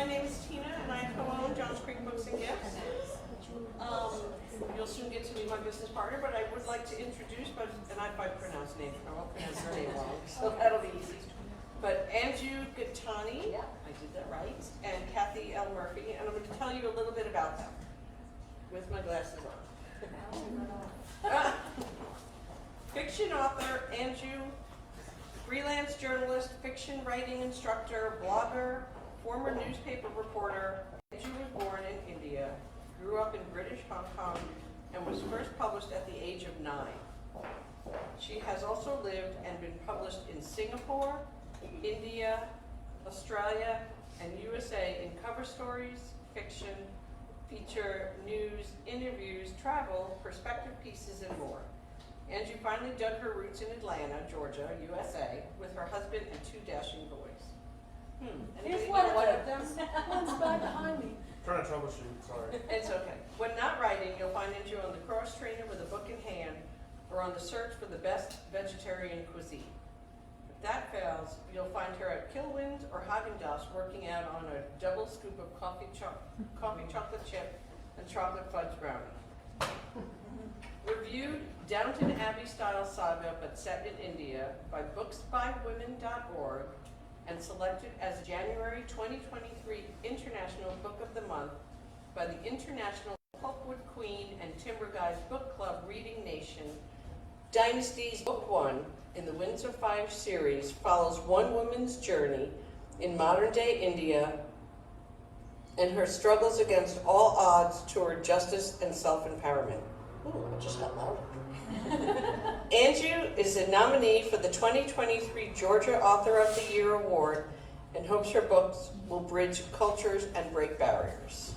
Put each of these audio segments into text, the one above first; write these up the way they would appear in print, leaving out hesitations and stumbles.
name is Tina, and I co-own Johns Creek Books and Gifts. You'll soon get to meet my business partner, but I would like to introduce, and if I pronounce names, I won't pronounce her name wrong, so that'll be easy. But Anju Gattani, I did that right, and Kathy L. Murphy, and I'm going to tell you a little bit about them with my glasses on. Fiction author Anju, freelance journalist, fiction writing instructor, blogger, former newspaper reporter. Anju was born in India, grew up in British Hong Kong, and was first published at the age of 9. She has also lived and been published in Singapore, India, Australia, and USA in cover stories, fiction, feature, news, interviews, travel, perspective pieces, and more. Anju finally dug her roots in Atlanta, Georgia, USA, with her husband and 2 dashing boys. Here's Anybody one know of them. One's right behind me. Trying to troubleshoot, sorry. It's okay. When not writing, you'll find Anju on the cross trainer with a book in hand, or on the search for the best vegetarian cuisine. If that fails, you'll find her at Kilwins or Haagen-Dazs working out on a double scoop of coffee chocolate chip and chocolate fudge brownie. Reviewed Downton Abbey style saga but set in India by booksbywomen.org and selected as January 2023 International Book of the Month by the International Pulpwood Queen and Timber Guys Book Club Reading Nation. Dynasties Book 1 in the Winds of Fire series follows one woman's journey in modern-day India and her struggles against all odds toward justice and self-empowerment. Ooh, I just got louder. Anju is a nominee for the 2023 Georgia Author of the Year Award and hopes her books will bridge cultures and break barriers.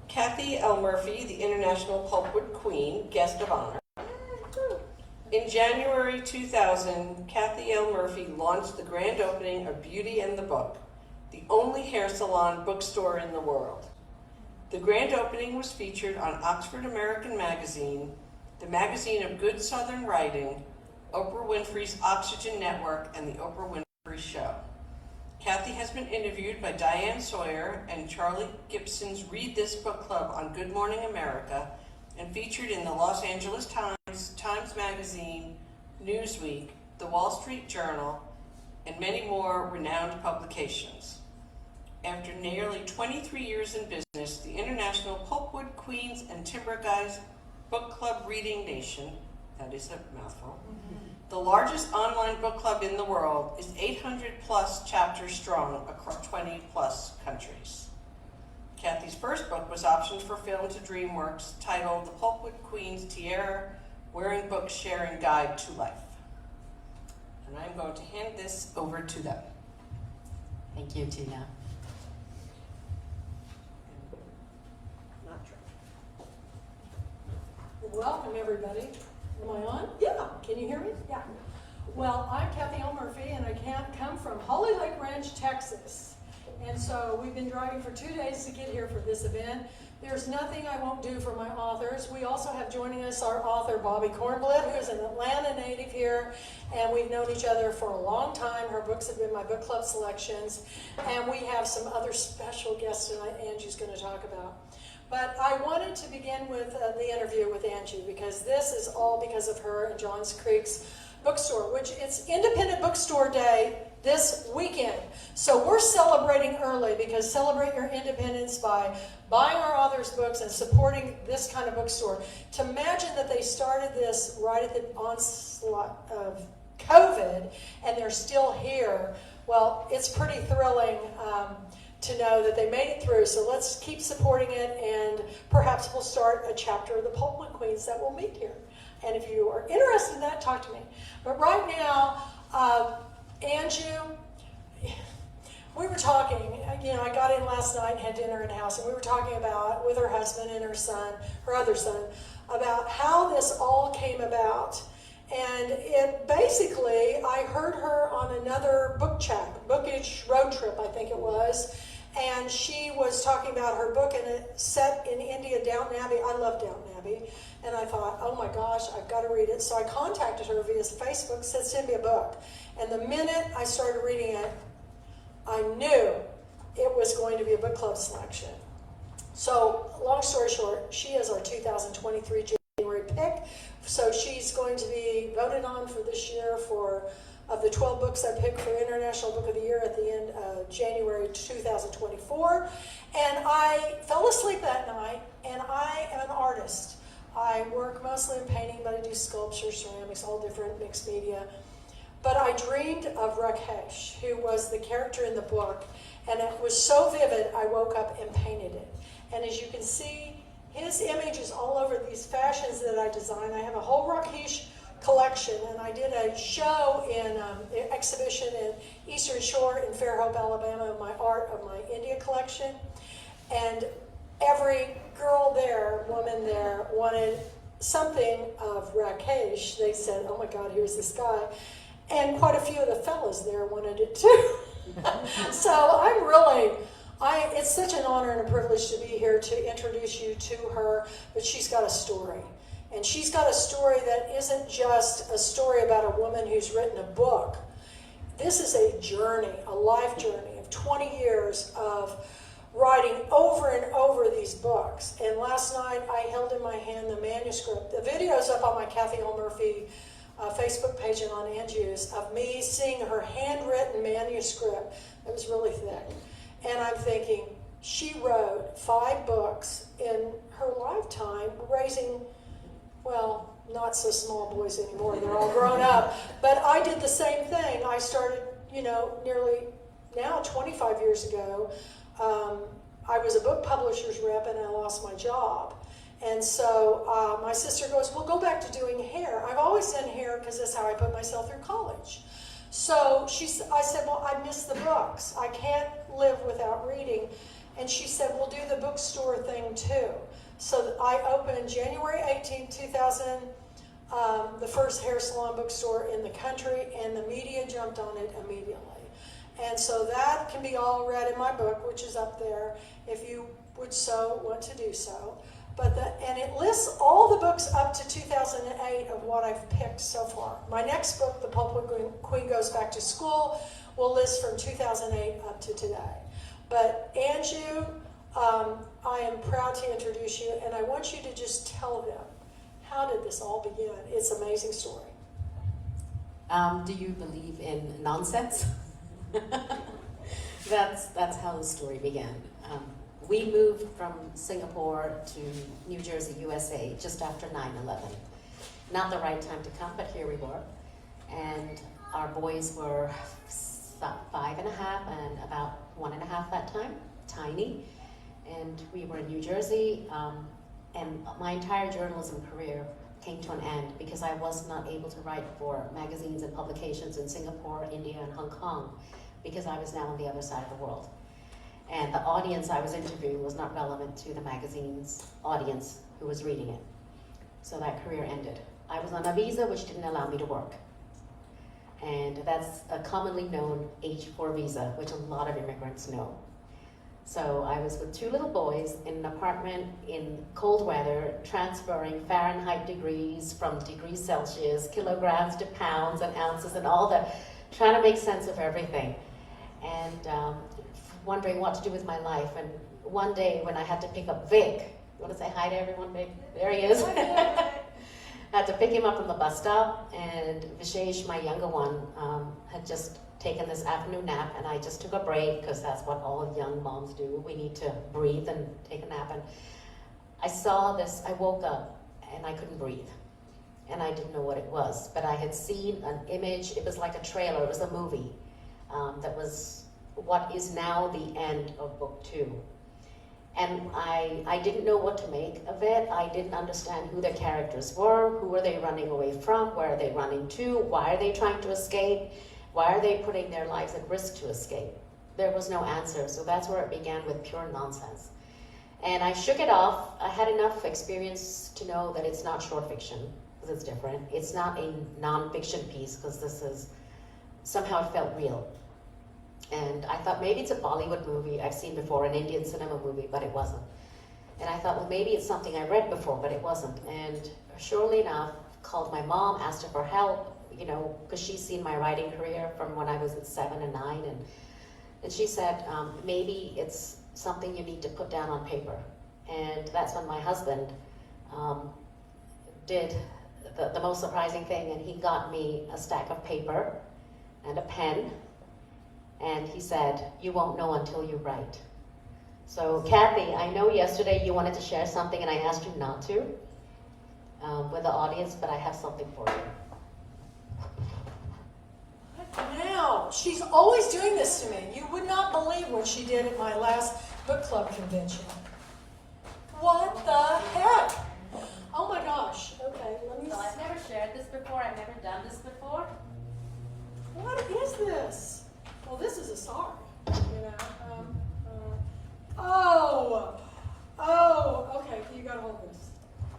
Kathy L. Murphy, the International Pulpwood Queen, guest of honor. In January 2000, Kathy L. Murphy launched the grand opening of Beauty and the Book, the only hair salon bookstore in the world. The grand opening was featured on Oxford American Magazine, the magazine of good Southern writing, Oprah Winfrey's Oxygen Network, and the Oprah Winfrey Show. Kathy has been interviewed by Diane Sawyer and Charlie Gibson's Read This Book Club on Good Morning America, and featured in the Los Angeles Times, Times Magazine, Newsweek, the Wall Street Journal, and many more renowned publications. After nearly 23 years in business, the International Pulpwood Queens and Timber Guys Book Club Reading Nation, that is a mouthful, the largest online book club in the world, is 800 plus chapters strong across 20 plus countries. Kathy's first book was optioned for film to DreamWorks, titled The Pulpwood Queen's Tiara Wearing Books Sharing Guide to Life. And I'm going to hand this over to them. Thank you, Tina. Not true. Welcome, everybody. Am I on? Yeah. Can you hear me? Yeah. Well, I'm Kathy L. Murphy, and I come from Holly Lake Ranch, Texas. And so we've been driving for 2 days to get here for this event. There's nothing I won't do for my authors. We also have joining us our author, Bobbi Kornblit, who is an Atlanta native here, and we've known each other for a long time. Her books have been my book club selections, and we have some other special guests tonight Angie's going to talk about. But I wanted to begin with the interview with Anju, because this is all because of her and Johns Creek's bookstore, which it's Independent Bookstore Day this weekend. So we're celebrating early, because celebrate your independence by buying our authors' books and supporting this kind of bookstore. To imagine that they started this right at the onslaught of COVID and they're still here, well, it's pretty thrilling to know that they made it through. So let's keep supporting it, and perhaps we'll start a chapter of the Pulpwood Queens that will meet here. And if you are interested in that, talk to me. But right now, Anju, we were talking, I got in last night and had dinner in the house, and we were talking about, with her husband and her son, her other son, about how this all came about. And it basically, I heard her on another bookish road trip, I think it was, and she was talking about her book, and it's set in India, Downton Abbey. I love Downton Abbey. And I thought, oh my gosh, I've got to read it. So I contacted her via Facebook, said, send me a book. And the minute I started reading it, I knew it was going to be a book club selection. So, long story short, she is our 2023 January pick. So she's going to be voted on for this year of the 12 books I picked for International Book of the Year at the end of January 2024. And I fell asleep that night, and I am an artist. I work mostly in painting, but I do sculpture, ceramics, all different mixed media. But I dreamed of Rakesh, who was the character in the book, and it was so vivid, I woke up and painted it. And as you can see, his image is all over these fashions that I design. I have a whole Rakesh collection, and I did a show in an exhibition in Eastern Shore in Fairhope, Alabama, of my art of my India collection. And every girl there, woman there, wanted something of Rakesh. They said, oh my God, here's this guy. And quite a few of the fellas there wanted it too. So I'm really, it's such an honor and a privilege to be here to introduce you to her, but she's got a story. And she's got a story that isn't just a story about a woman who's written a book. This is a journey, a life journey of 20 years of writing over and over these books. And last night I held in my hand the manuscript. The video's up on my Kathy L. Murphy Facebook page and on Anju's of me seeing her handwritten manuscript. It was really thick. And I'm thinking, she wrote 5 books in her lifetime, raising, well, not so small boys anymore, they're all grown up. But I did the same thing. I started, nearly now 25 years ago. I was a book publisher's rep and I lost my job. And so my sister goes, well, go back to doing hair. I've always done hair because that's how I put myself through college. So I said, well, I miss the books. I can't live without reading. And she said, we'll do the bookstore thing too. So I opened January 18, 2000, the first hair salon bookstore in the country, and the media jumped on it immediately. And so that can be all read in my book, which is up there, if you would so want to do so. And it lists all the books up to 2008 of what I've picked so far. My next book, The Pulpwood Queen Goes Back to School, will list from 2008 up to today. But Anju, I am proud to introduce you, and I want you to just tell them, how did this all begin? It's an amazing story. Do you believe in nonsense? That's how the story began. We moved from Singapore to New Jersey, USA, just after 9/11. Not the right time to come, but here we were. And our boys were 5.5 and about 1.5 that time, tiny. And we were in New Jersey, and my entire journalism career came to an end because I was not able to write for magazines and publications in Singapore, India, and Hong Kong because I was now on the other side of the world. And the audience I was interviewing was not relevant to the magazine's audience who was reading it. So that career ended. I was on a visa which didn't allow me to work. And that's a commonly known H-4 visa, which a lot of immigrants know. So I was with 2 little boys in an apartment in cold weather, transferring Fahrenheit degrees from degrees Celsius, kilograms to pounds and ounces and all the, trying to make sense of everything. And wondering what to do with my life. And one day when I had to pick up Vic, you want to say hi to everyone, Vic? There he is. I had to pick him up from the bus stop, and Vishesh, my younger one, had just taken this afternoon nap, and I just took a break because that's what all young moms do. We need to breathe and take a nap. And I saw this, I woke up and I couldn't breathe. And I didn't know what it was, but I had seen an image. It was like a trailer, it was a movie that was what is now the end of book 2. And I didn't know what to make of it. I didn't understand who the characters were, who were they running away from, where are they running to, why are they trying to escape, why are they putting their lives at risk to escape? There was no answer, so that's where it began, with pure nonsense. And I shook it off. I had enough experience to know that it's not short fiction, because it's different. It's not a non-fiction piece, because this is, somehow it felt real. And I thought maybe it's a Bollywood movie I've seen before, an Indian cinema movie, but it wasn't. And I thought, well, maybe it's something I read before, but it wasn't. And surely enough, called my mom, asked her for help, you know, because she's seen my writing career from when I was at 7 and 9, and she said, maybe it's something you need to put down on paper. And that's when my husband did the most surprising thing, and he got me a stack of paper and a pen, and he said, you won't know until you write. So Kathy, I know yesterday you wanted to share something and I asked you not to with the audience, but I have something for you. Now, she's always doing this to me. You would not believe what she did at my last book club convention. What the heck? Oh my gosh. Okay, let me So I've never shared this before. I've never done this before. What is this? Well, this is a song, you know. Okay, you gotta hold this.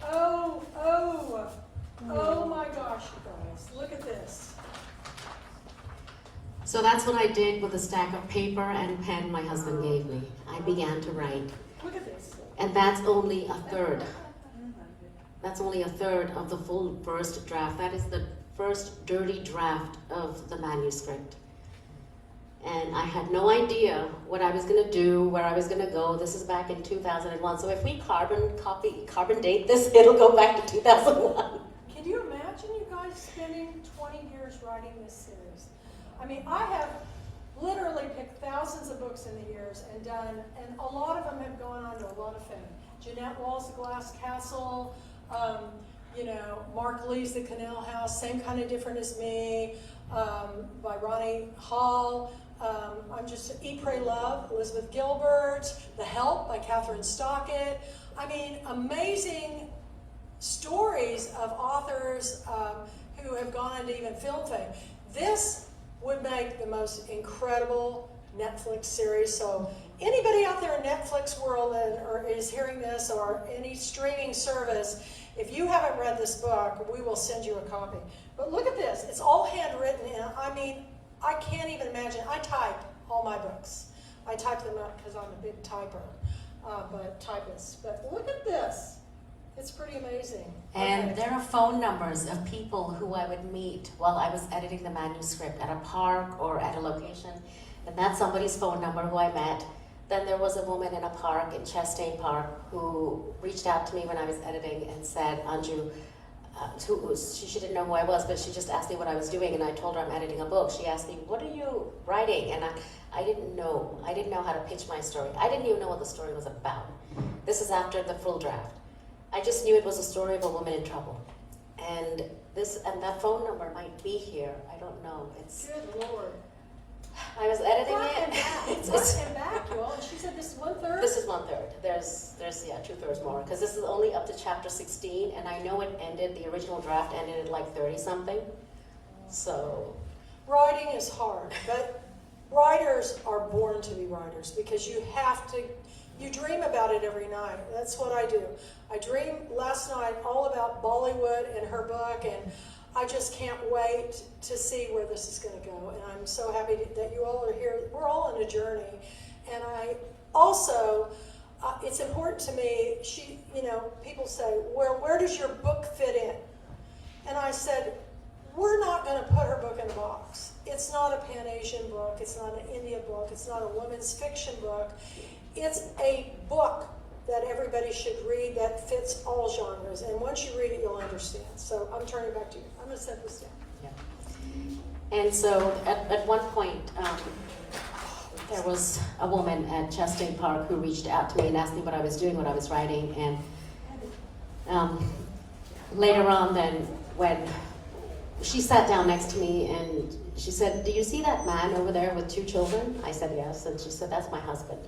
Oh my gosh, you guys, look at this. So that's what I did with the stack of paper and pen my husband gave me. I began to write. Look at this. And that's only a third. That's only a third of the full first draft. That is the first dirty draft of the manuscript. And I had no idea what I was going to do, where I was going to go. This is back in 2001. So if we carbon date this, it'll go back to 2001. Can you imagine you guys spending 20 years writing this series? I mean, I have literally picked thousands of books in the years and a lot of them have gone on to a lot of fame. Jeanette Wall's The Glass Castle, you know, Mark Lee's The Canal House, Same Kind of Different as Me, by Ronnie Hall. I'm just Eat, Pray, Love, Elizabeth Gilbert, The Help by Catherine Stockett. I mean, amazing stories of authors who have gone into even film fame. This would make the most incredible Netflix series. So anybody out there in Netflix world or is hearing this, or any streaming service, if you haven't read this book, we will send you a copy. But look at this. It's all handwritten. And I mean, I can't even imagine. I type all my books. I type them up because I'm a big typer, typist. But look at this. It's pretty amazing. And Okay. there are phone numbers of people who I would meet while I was editing the manuscript at a park or at a location. And that's somebody's phone number who I met. Then there was a woman in a park in Chastain Park who reached out to me when I was editing and said, Anju, she didn't know who I was, but she just asked me what I was doing, and I told her I'm editing a book. She asked me, what are you writing? And I didn't know. I didn't know how to pitch my story. I didn't even know what the story was about. This is after the full draft. I just knew it was a story of a woman in trouble. And that phone number might be here. I don't know. Good Lord. I was editing Front and it. back. Front and back, you all. And she said this is 1/3? This is 1/3. There's 2/3 more, because this is only up to chapter 16, and I know it ended, the original draft ended at like 30 something. So Writing is hard, but writers are born to be writers because you dream about it every night. That's what I do. I dreamed last night all about Bollywood and her book, and I just can't wait to see where this is going to go. And I'm so happy that you all are here. We're all on a journey. And I also, it's important to me, people say, well, where does your book fit in? And I said, we're not going to put her book in a box. It's not a Pan-Asian book. It's not an India book. It's not a women's fiction book. It's a book that everybody should read that fits all genres. And once you read it, you'll understand. So I'm turning back to you. I'm going to set this down. yeah. And so at one point, there was a woman at Chastain Park who reached out to me and asked me what I was doing, what I was writing. And later on then, when she sat down next to me and she said, do you see that man over there with 2 children? I said, yes. And she said, that's my husband.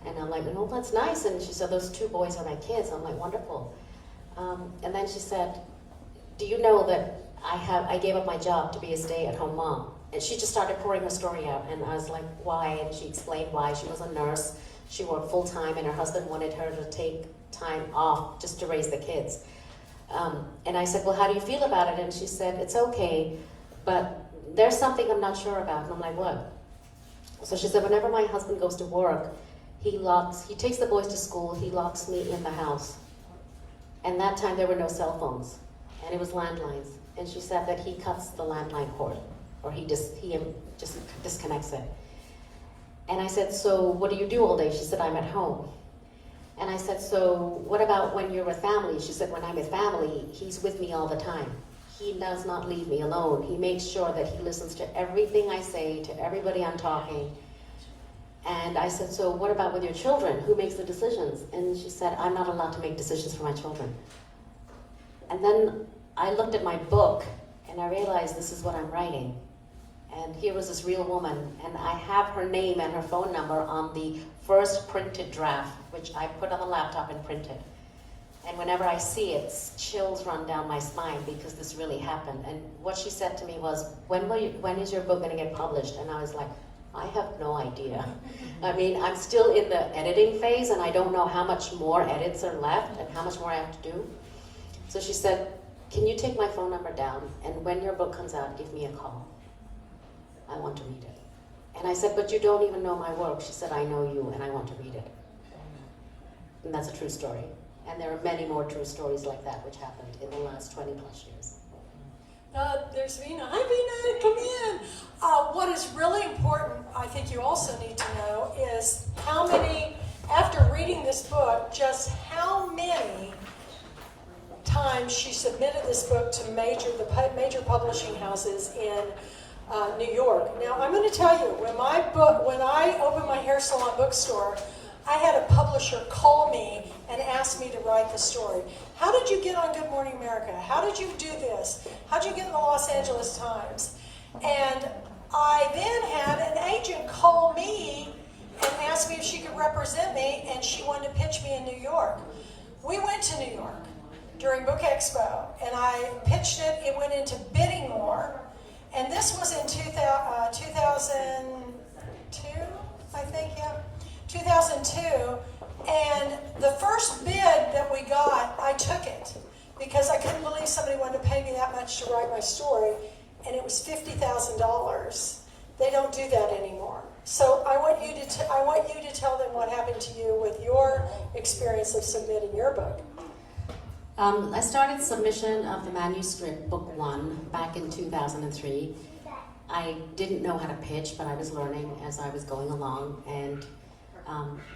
And I'm like, oh, that's nice. And she said, those 2 boys are my kids. I'm like, wonderful. And then she said, do you know that I gave up my job to be a stay-at-home mom? And she just started pouring her story out. And I was like, why? And she explained why. She was a nurse. She worked full-time, and her husband wanted her to take time off just to raise the kids. And I said, well, how do you feel about it? And she said, it's okay, but there's something I'm not sure about. And I'm like, what? So she said, whenever my husband goes to work, he takes the boys to school, he locks me in the house. And that time there were no cell phones, and it was landlines. And she said that he cuts the landline cord, or he just disconnects it. And I said, so what do you do all day? She said, I'm at home. And I said, so what about when you're with family? She said, when I'm with family, he's with me all the time. He does not leave me alone. He makes sure that he listens to everything I say, to everybody I'm talking. And I said, so what about with your children? Who makes the decisions? And she said, I'm not allowed to make decisions for my children. And then I looked at my book and I realized this is what I'm writing. And here was this real woman, and I have her name and her phone number on the first printed draft, which I put on the laptop and printed. And whenever I see it, chills run down my spine because this really happened. And what she said to me was, when is your book going to get published? And I was like, I have no idea. I mean, I'm still in the editing phase, and I don't know how much more edits are left and how much more I have to do. So she said, can you take my phone number down, and when your book comes out, give me a call. I want to read it. And I said, but you don't even know my work. She said, I know you, and I want to read it. And that's a true story. And there are many more true stories like that which happened in the last 20 plus years. There's Veena. Hi, Veena, come in. What is really important, I think you also need to know, is how many, after reading this book, just how many times she submitted this book to the major publishing houses in New York. Now, I'm going to tell you, when I opened my hair salon bookstore, I had a publisher call me and ask me to write the story. How did you get on Good Morning America? How did you do this? How did you get in the Los Angeles Times? And I then had an agent call me and ask me if she could represent me, and she wanted to pitch me in New York. We went to New York during Book Expo, and I pitched it. It went into bidding war. And this was in 2002, I think, yeah. 2002, and the first bid that we got, I took it because I couldn't believe somebody wanted to pay me that much to write my story, and it was $50,000. They don't do that anymore. So I want you to tell them what happened to you with your experience of submitting your book. I started submission of the manuscript, book 1, back in 2003. I didn't know how to pitch, but I was learning as I was going along, and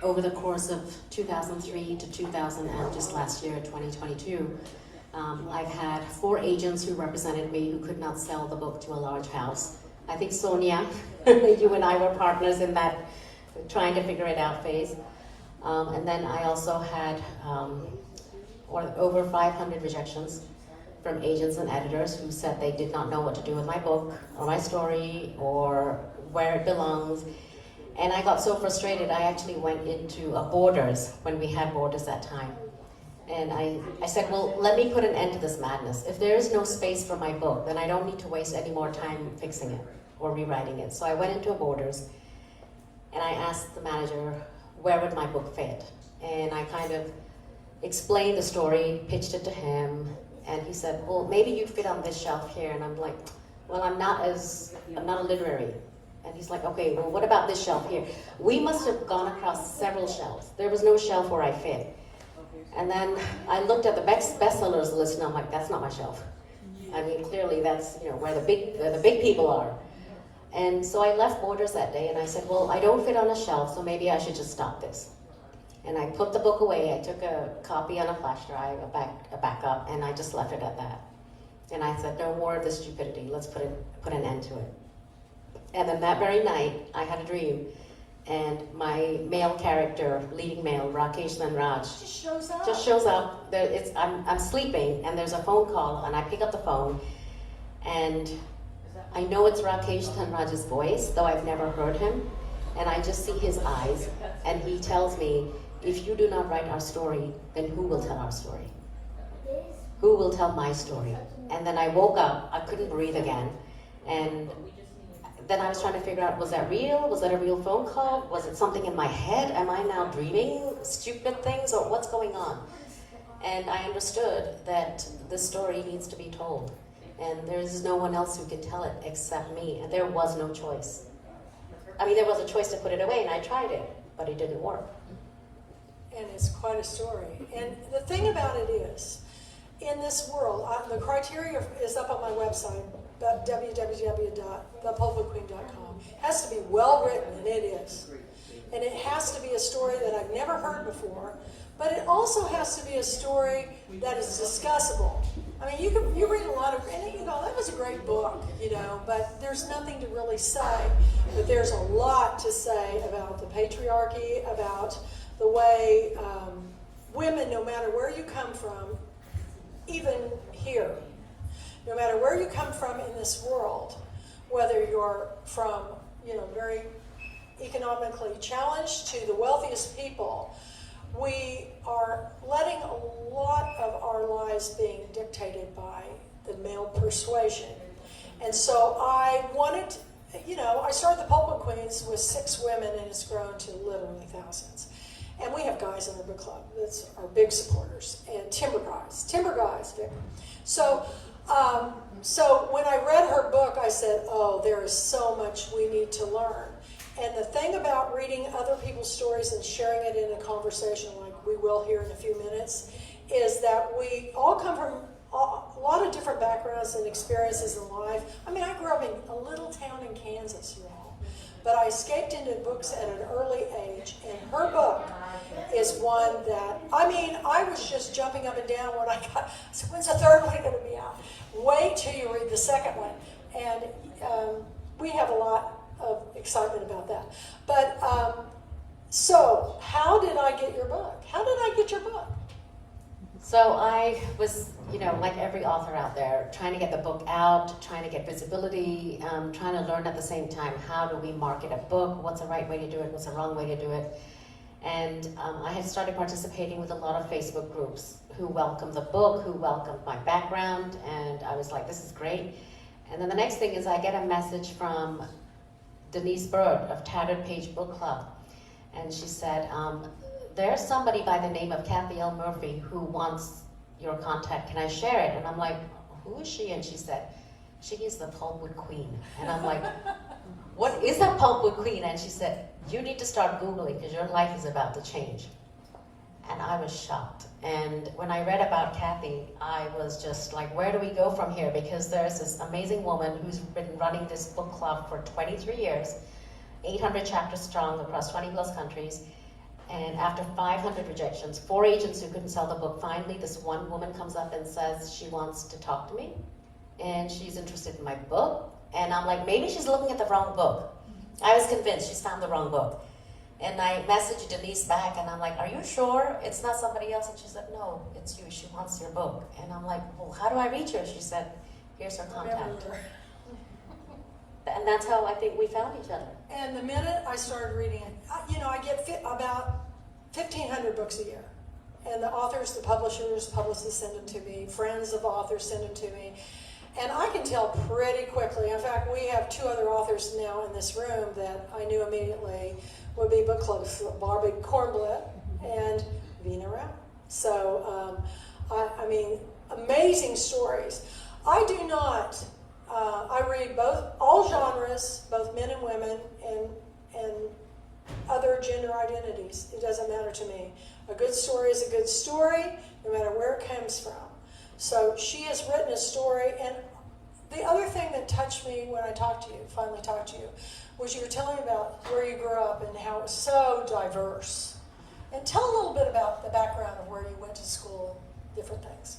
over the course of 2003 to 2000 and just last year, 2022, I've had 4 agents who represented me who could not sell the book to a large house. I think Sonia, you and I were partners in that trying to figure it out phase. And then I also had over 500 rejections from agents and editors who said they did not know what to do with my book or my story or where it belongs. And I got so frustrated, I actually went into a Borders when we had Borders that time. And I said, well, let me put an end to this madness. If there is no space for my book, then I don't need to waste any more time fixing it or rewriting it. So I went into a Borders and I asked the manager, where would my book fit? And I kind of explained the story, pitched it to him, and he said, well, maybe you'd fit on this shelf here. And I'm like, well, I'm not a literary. And he's like, okay, well, what about this shelf here? We must have gone across several shelves. There was no shelf where I fit. And then I looked at the bestsellers list, and I'm like, that's not my shelf. I mean, clearly that's where the big people are. And so I left Borders that day, and I said, well, I don't fit on a shelf, so maybe I should just stop this. And I put the book away. I took a copy on a flash drive, a backup, and I just left it at that. And I said, no more of this stupidity. Let's put an end to it. And then that very night, I had a dream, and my male character, leading male, Rakesh Dhanraj, just shows up. I'm sleeping, and there's a phone call, and I pick up the phone, and I know it's Rakesh Dhanraj's voice, though I've never heard him, and I just see his eyes, and he tells me, if you do not write our story, then who will tell our story? Who will tell my story? And then I woke up, I couldn't breathe again, and then I was trying to figure out, was that real? Was that a real phone call? Was it something in my head? Am I now dreaming stupid things, or what's going on? And I understood that the story needs to be told. And there is no one else who can tell it except me. And there was no choice. I mean, there was a choice to put it away, and I tried it, but it didn't work. And it's quite a story. And the thing about it is, in this world, the criteria is up on my website, www.thepulpwoodqueen.com. It has to be well written, and it is. And it has to be a story that I've never heard before, but it also has to be a story that is discussable. I mean, you read a lot of, and that was a great book, but there's nothing to really say. But there's a lot to say about the patriarchy, about the way women, no matter where you come from, even here, no matter where you come from in this world, whether you're from, very economically challenged to the wealthiest people, we are letting a lot of our lives being dictated by the male persuasion. And so I wanted, I started the Pulpwood Queens with 6 women, and it's grown to literally thousands. And we have guys in our book club that are big supporters, and timber guys, Vic. So when I read her book, I said, oh, there is so much we need to learn. And the thing about reading other people's stories and sharing it in a conversation like we will here in a few minutes is that we all come from a lot of different backgrounds and experiences in life. I mean, I grew up in a little town in Kansas, y'all. But I escaped into books at an early age, and her book is one that, I was just jumping up and down when I said, when's the third one going to be out? Wait till you read the second one. And we have a lot of excitement about that. But, so how did I get your book? How did I get your book? So I was, like every author out there, trying to get the book out, trying to get visibility, trying to learn at the same time, how do we market a book? What's the right way to do it? What's the wrong way to do it? And I had started participating with a lot of Facebook groups who welcomed the book, who welcomed my background, and I was like, this is great. And then the next thing is I get a message from Denise Bird of Tattered Page Book Club, and she said, there's somebody by the name of Kathy L. Murphy who wants your contact. Can I share it? And I'm like, who is she? And she said, she is the Pulpwood Queen. And I'm like, what is a Pulpwood Queen? And she said, you need to start Googling because your life is about to change. And I was shocked. And when I read about Kathy, I was just like, where do we go from here? Because there's this amazing woman who's been running this book club for 23 years, 800 chapters strong across 20 plus countries. And after 500 rejections, 4 agents who couldn't sell the book, finally this one woman comes up and says she wants to talk to me. And she's interested in my book. And I'm like, maybe she's looking at the wrong book. I was convinced she's found the wrong book. And I messaged Denise back and I'm like, are you sure it's not somebody else? And she said, no, it's you. She wants your book. And I'm like, well, how do I reach her? She said, here's her contact. And that's how I think we found each other. And the minute I started reading it, I get about 1,500 books a year. And the authors, the publishers, publicists send them to me. Friends of authors send them to me. And I can tell pretty quickly. In fact, we have 2 other authors now in this room that I knew immediately would be book clubs, Bobbi Kornblit and Veena. So, amazing stories. I do not, I read all genres, both men and women, and other gender identities. It doesn't matter to me. A good story is a good story, no matter where it comes from. So she has written a story, and the other thing that touched me when I finally talked to you, was you were telling me about where you grew up and how it was so diverse. And tell a little bit about the background of where you went to school, different things.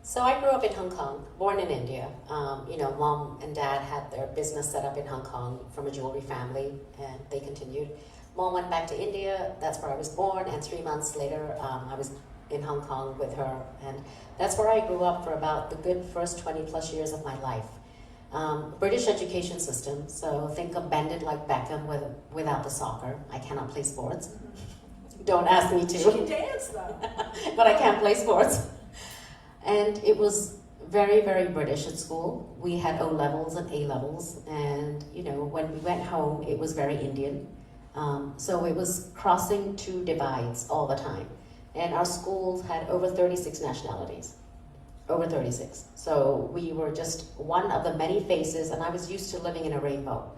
So I grew up in Hong Kong, born in India. Mom and dad had their business set up in Hong Kong from a jewelry family, and they continued. Mom went back to India, that's where I was born, and 3 months later I was in Hong Kong with her. And that's where I grew up for about the good first 20 plus years of my life. British education system, so think of Bend It Like Beckham without the soccer. I cannot play sports. Don't ask me to. She can dance though. But I can't play sports. And it was very, very British at school. We had O levels and A levels, and when we went home, it was very Indian. So it was crossing 2 divides all the time. And our schools had over 36 nationalities. Over 36. So we were just one of the many faces, and I was used to living in a rainbow.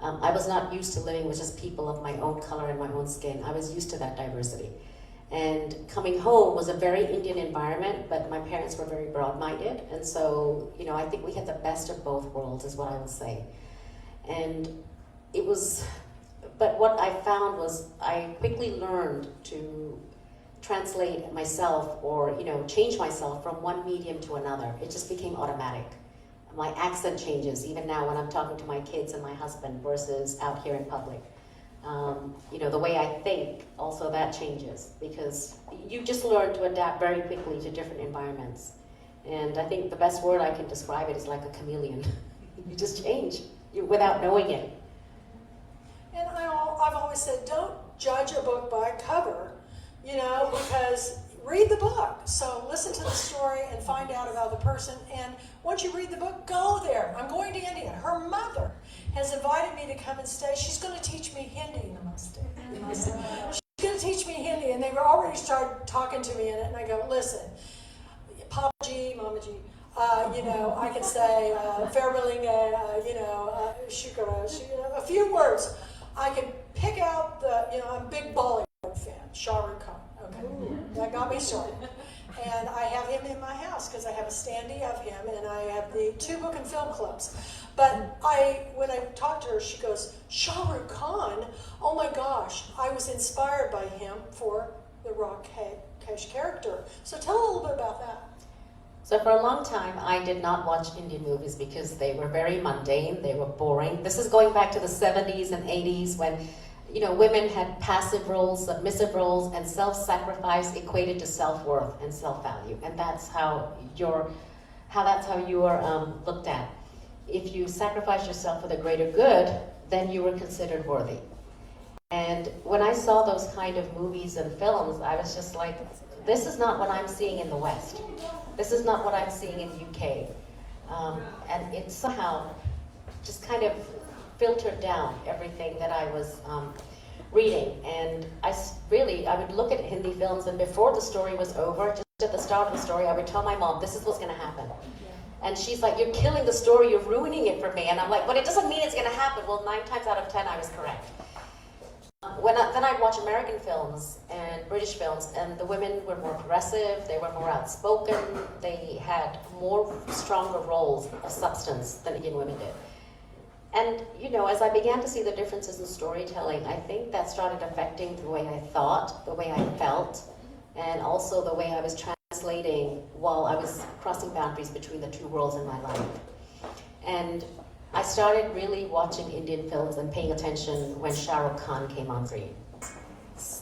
I was not used to living with just people of my own color and my own skin. I was used to that diversity. And coming home was a very Indian environment, but my parents were very broad-minded. And so, you know, I think we had the best of both worlds is what I would say. And it was, but what I found was I quickly learned to translate myself or, you know, change myself from one medium to another. It just became automatic. My accent changes, even now when I'm talking to my kids and my husband versus out here in public. You know, the way I think, also that changes because you just learn to adapt very quickly to different environments. And I think the best word I can describe it is like a chameleon. You just change without knowing it. And I've always said, don't judge a book by a cover, you know, because read the book. So listen to the story and find out about the person. And once you read the book, go there. I'm going to India. Her mother has invited me to come and stay. She's going to teach me Hindi. She's going to teach me Hindi. And they were already started talking to me in it. And I go, listen, Papa Ji, Mama Ji, you know, I can say, Farewelling, you know, Shukara, a few words. I can pick out the, you know, I'm a big Bollywood fan, Shah Rukh Khan. Okay, that got me started. And I have him in my house because I have a standee of him and I have the 2 book and film clubs. But when I talked to her, she goes, Shah Rukh Khan, oh my gosh, I was inspired by him for the Rakesh character. So tell a little bit about that. So for a long time, I did not watch Indian movies because they were very mundane, they were boring. This is going back to the 70s and 80s when, you know, women had passive roles, submissive roles, and self-sacrifice equated to self-worth and self-value. And that's how you are looked at. If you sacrifice yourself for the greater good, then you were considered worthy. And when I saw those kind of movies and films, I was just like, this is not what I'm seeing in the West. This is not what I'm seeing in UK. And it somehow just kind of filtered down everything that I was reading. And I would look at Hindi films, and before the story was over, just at the start of the story, I would tell my mom, this is what's going to happen. And she's like, you're killing the story, you're ruining it for me. And I'm like, but it doesn't mean it's going to happen. Well, 9 times out of 10, I was correct. Then I'd watch American films and British films, and the women were more progressive, they were more outspoken, they had more stronger roles of substance than Indian women did. And, you know, as I began to see the differences in storytelling, I think that started affecting the way I thought, the way I felt, and also the way I was translating while I was crossing boundaries between the 2 worlds in my life. And I started really watching Indian films and paying attention when Shah Rukh Khan came on screen.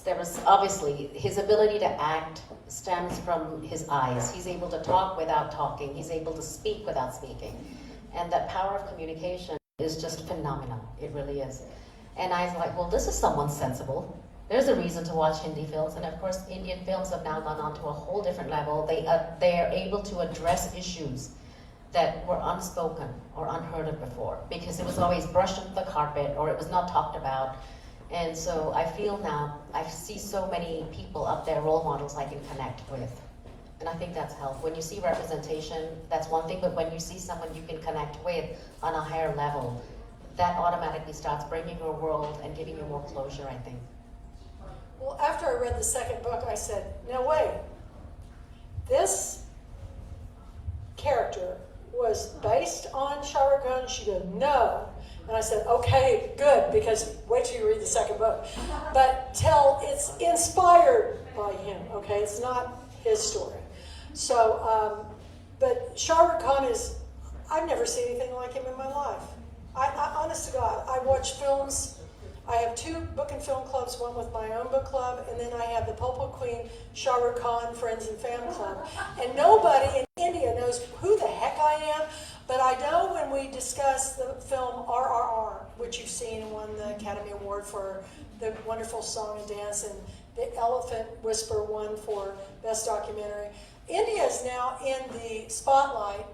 There was obviously, his ability to act stems from his eyes. He's able to talk without talking. He's able to speak without speaking. And that power of communication is just phenomenal. It really is. And I was like, well, this is someone sensible. There's a reason to watch Hindi films. And of course, Indian films have now gone on to a whole different level. They are able to address issues that were unspoken or unheard of before, because it was always brushed under the carpet or it was not talked about. And so I feel now, I see so many people up there, role models I can connect with. And I think that's helped. When you see representation, that's one thing, but when you see someone you can connect with on a higher level, that automatically starts bringing your world and giving you more closure, I think. Well, after I read the 2nd book, I said, now wait, this character was based on Shah Rukh Khan? She goes, no. And I said, okay, good, because wait till you read the 2nd book. But it's inspired by him, okay? It's not his story. So, but Shah Rukh Khan I've never seen anything like him in my life. I honest to God, I watch films. I have 2 book and film clubs, one with my own book club, and then I have the Pulpwood Queen Shah Rukh Khan Friends and Family Club. And nobody in India knows who the heck I am, but I know when we discuss the film RRR, which you've seen and won the Academy Award for the wonderful song and dance, and the Elephant Whisper won for Best Documentary. India is now in the spotlight,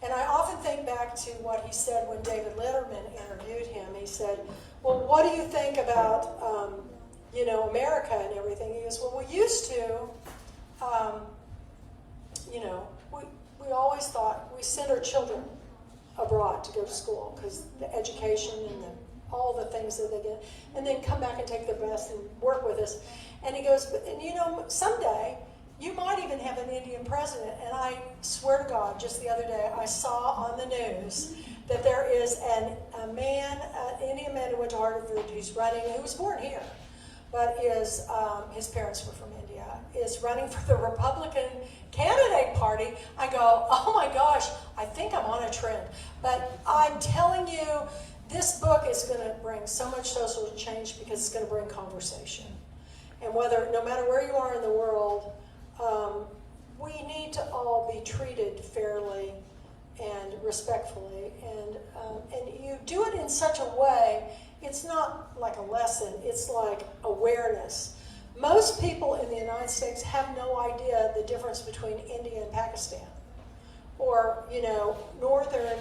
and I often think back to what he said when David Letterman interviewed him. He said, well, what do you think about, you know, America and everything? He goes, well, we used to, you know, we always thought we send our children abroad to go to school because the education and the all the things that they get, and then come back and take their best and work with us. And he goes, and you know, someday you might even have an Indian president. And I swear to God, just the other day, I saw on the news that there is a man, an Indian man who went to Harvard, who's running, who was born here, but is, his parents were from India, is running for the Republican candidate party. I go, oh my gosh, I think I'm on a trend. But I'm telling you, this book is going to bring so much social change because it's going to bring conversation. And whether, no matter where you are in the world, we need to all be treated fairly and respectfully. And you do it in such a way, it's not like a lesson, it's like awareness. Most people in the United States have no idea the difference between India and Pakistan. Or, you know, northern,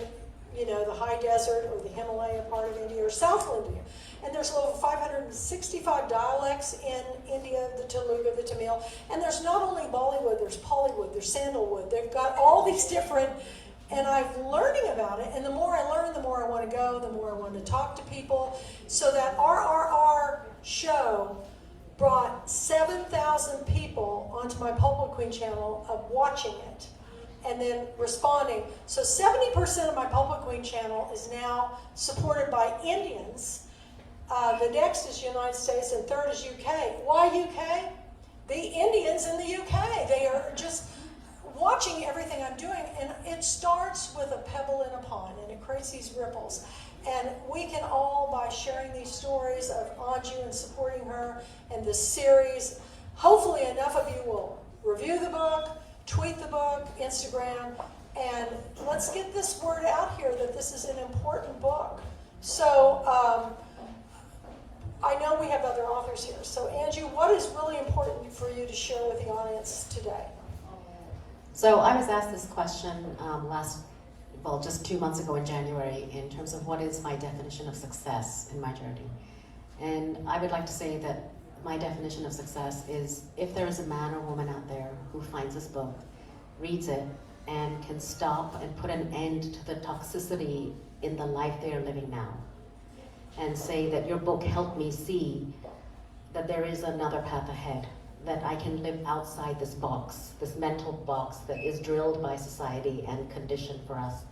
you know, the high desert or the Himalaya part of India or South India. And there's over 565 dialects in India, the Telugu, the Tamil. And there's not only Bollywood, there's Pollywood, there's Sandalwood. They've got all these different, and I'm learning about it. And the more I learn, the more I want to go, the more I want to talk to people. So that RRR show brought 7,000 people onto my Pulpwood Queen channel of watching it and then responding. So 70% of my Pulpwood Queen channel is now supported by Indians. The next is United States, and third is UK. Why UK? The Indians in the UK. They are just watching everything I'm doing, and it starts with a pebble in a pond, and it creates these ripples. And we can all, by sharing these stories of Anju and supporting her and this series, hopefully enough of you will review the book, tweet the book, Instagram, and let's get this word out here that this is an important book. So I know we have other authors here. So Anju, what is really important for you to share with the audience today? So I was asked this question just 2 months ago in January, in terms of what is my definition of success in my journey. And I would like to say that my definition of success is if there is a man or woman out there who finds this book, reads it, and can stop and put an end to the toxicity in the life they are living now, and say that your book helped me see that there is another path ahead, that I can live outside this box, this mental box that is drilled by society and conditioned for us,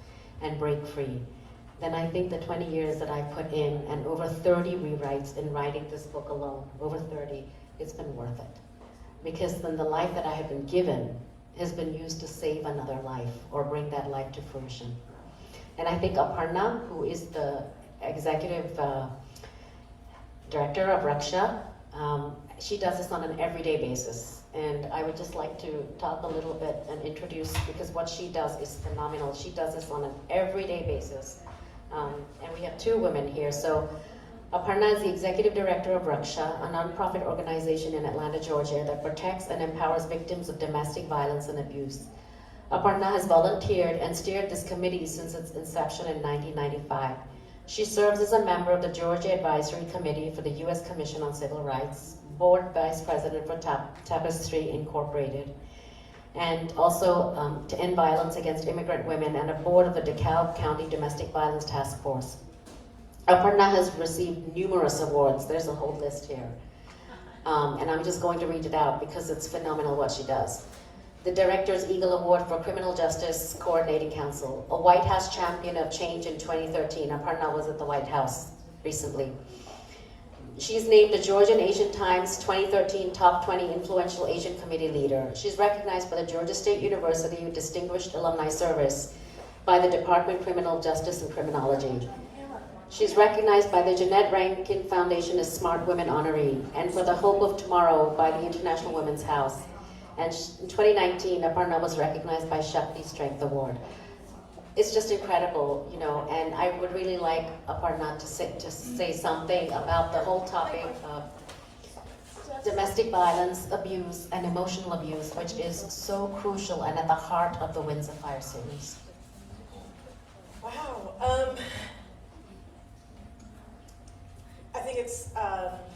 and break free, then I think the 20 years that I put in and over 30 rewrites in writing this book alone, over 30, it's been worth it. Because then the life that I have been given has been used to save another life or bring that life to fruition. And I think Aparna, who is the executive director of Raksha, she does this on an everyday basis. And I would just like to talk a little bit and introduce, because what she does is phenomenal. She does this on an everyday basis. And we have two women here. So Aparna is the executive director of Raksha, a nonprofit organization in Atlanta, Georgia that protects and empowers victims of domestic violence and abuse. Aparna has volunteered and steered this committee since its inception in 1995. She serves as a member of the Georgia Advisory Committee for the U.S. Commission on Civil Rights, board vice president for Tapestry Incorporated, and also to end violence against immigrant women, and a board of the DeKalb County Domestic Violence Task Force. Aparna has received numerous awards. There's a whole list here. And I'm just going to read it out because it's phenomenal what she does. The Director's Eagle Award for Criminal Justice Coordinating Council, a White House Champion of Change in 2013. Aparna was at the White House recently. She's named a Georgian Asian Times 2013 Top 20 Influential Asian Committee Leader. She's recognized by the Georgia State University Distinguished Alumni Service, by the Department of Criminal Justice and Criminology. She's recognized by the Jeanette Rankin Foundation as Smart Women Honoree, and for the Hope of Tomorrow by the International Women's House. And in 2019, Aparna was recognized by Shakti Strength Award. It's just incredible, you know, and I would really like Aparna to say something about the whole topic of domestic violence, abuse, and emotional abuse, which is so crucial and at the heart of the Winds of Fire series. Wow. I think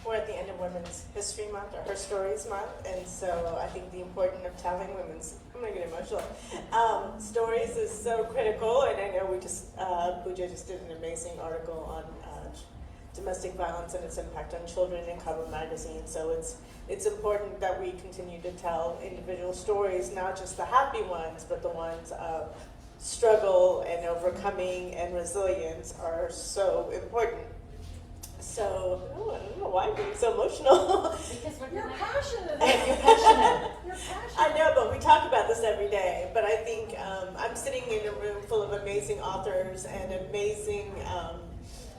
we're at the end of Women's History Month, or Her Stories Month, and so I think the importance of telling women's, I'm gonna get emotional, stories is so critical, and I know Pooja just did an amazing article on domestic violence and its impact on children in Khabar magazine. So it's important that we continue to tell individual stories, not just the happy ones, but the ones of struggle and overcoming and resilience are so important. So, I don't know why I'm being so emotional. Because we're You're gonna. passionate. You're passionate. You're passionate. I know, but we talk about this every day. But I think I'm sitting in a room full of amazing authors and amazing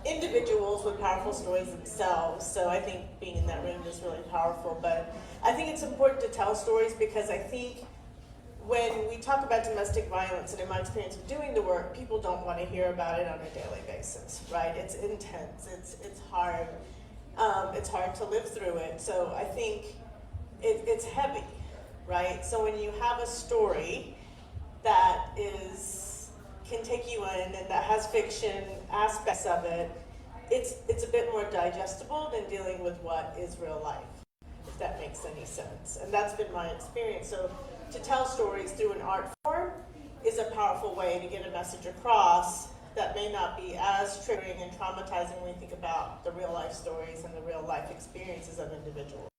individuals with powerful stories themselves. So I think being in that room is really powerful. But I think it's important to tell stories because I think when we talk about domestic violence, and in my experience of doing the work, people don't want to hear about it on a daily basis, right? It's intense. It's hard. It's hard to live through it. So I think it's heavy, right? So when you have a story that can take you in and that has fiction aspects of it, it's a bit more digestible than dealing with what is real life, if that makes any sense. And that's been my experience. So to tell stories through an art form is a powerful way to get a message across that may not be as triggering and traumatizing when we think about the real life stories and the real life experiences of individuals.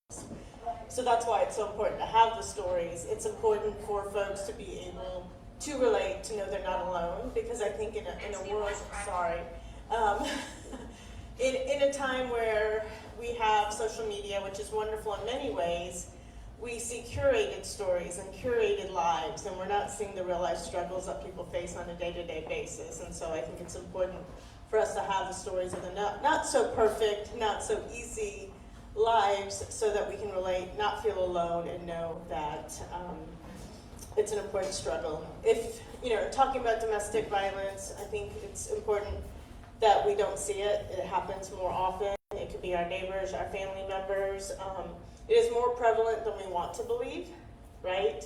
So that's why it's so important to have the stories. It's important for folks to be able to relate, to know they're not alone, because I think in a world, in a time where we have social media, which is wonderful in many ways, we see curated stories and curated lives, and we're not seeing the real life struggles that people face on a day-to-day basis. And so I think it's important for us to have the stories of the not so perfect, not so easy lives, so that we can relate, not feel alone, and know that it's an important struggle. If, talking about domestic violence, I think it's important that we don't see it. It happens more often. It could be our neighbors, our family members. It is more prevalent than we want to believe, right?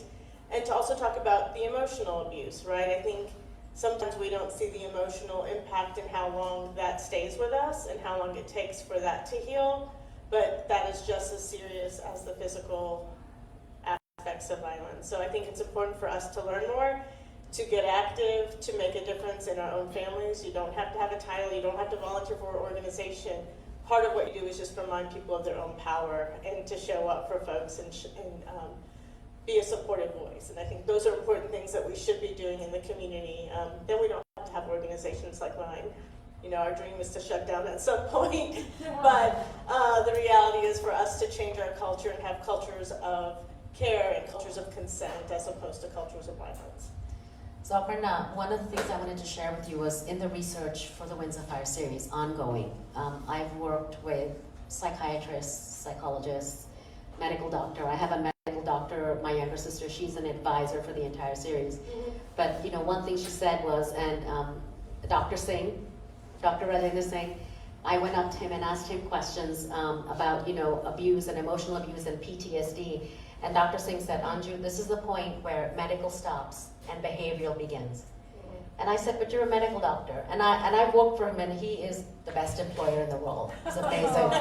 And to also talk about the emotional abuse, right? I think sometimes we don't see the emotional impact and how long that stays with us and how long it takes for that to heal, but that is just as serious as the physical aspects of violence. So I think it's important for us to learn more, to get active, to make a difference in our own families. You don't have to have a title, you don't have to volunteer for an organization. Part of what you do is just remind people of their own power and to show up for folks and be a supportive voice. And I think those are important things that we should be doing in the community. Then we don't have to have organizations like mine. Our dream is to shut down at some point. But the reality is for us to change our culture and have cultures of care and cultures of consent as opposed to cultures of violence. So Aparna, one of the things I wanted to share with you was in the research for the Winds of Fire series, ongoing. I've worked with psychiatrists, psychologists, medical doctor. I have a medical doctor, my younger sister, she's an advisor for the entire series. Mm-hmm. But one thing she said was, and Dr. Singh, Dr. Rajendra Singh, I went up to him and asked him questions about abuse and emotional abuse and PTSD. And Dr. Singh said, Anju, this is the point where medical stops and behavioral begins. Mm-hmm. And I said, but you're a medical doctor. And I worked for him, and he is the best employer in the world. He's amazing.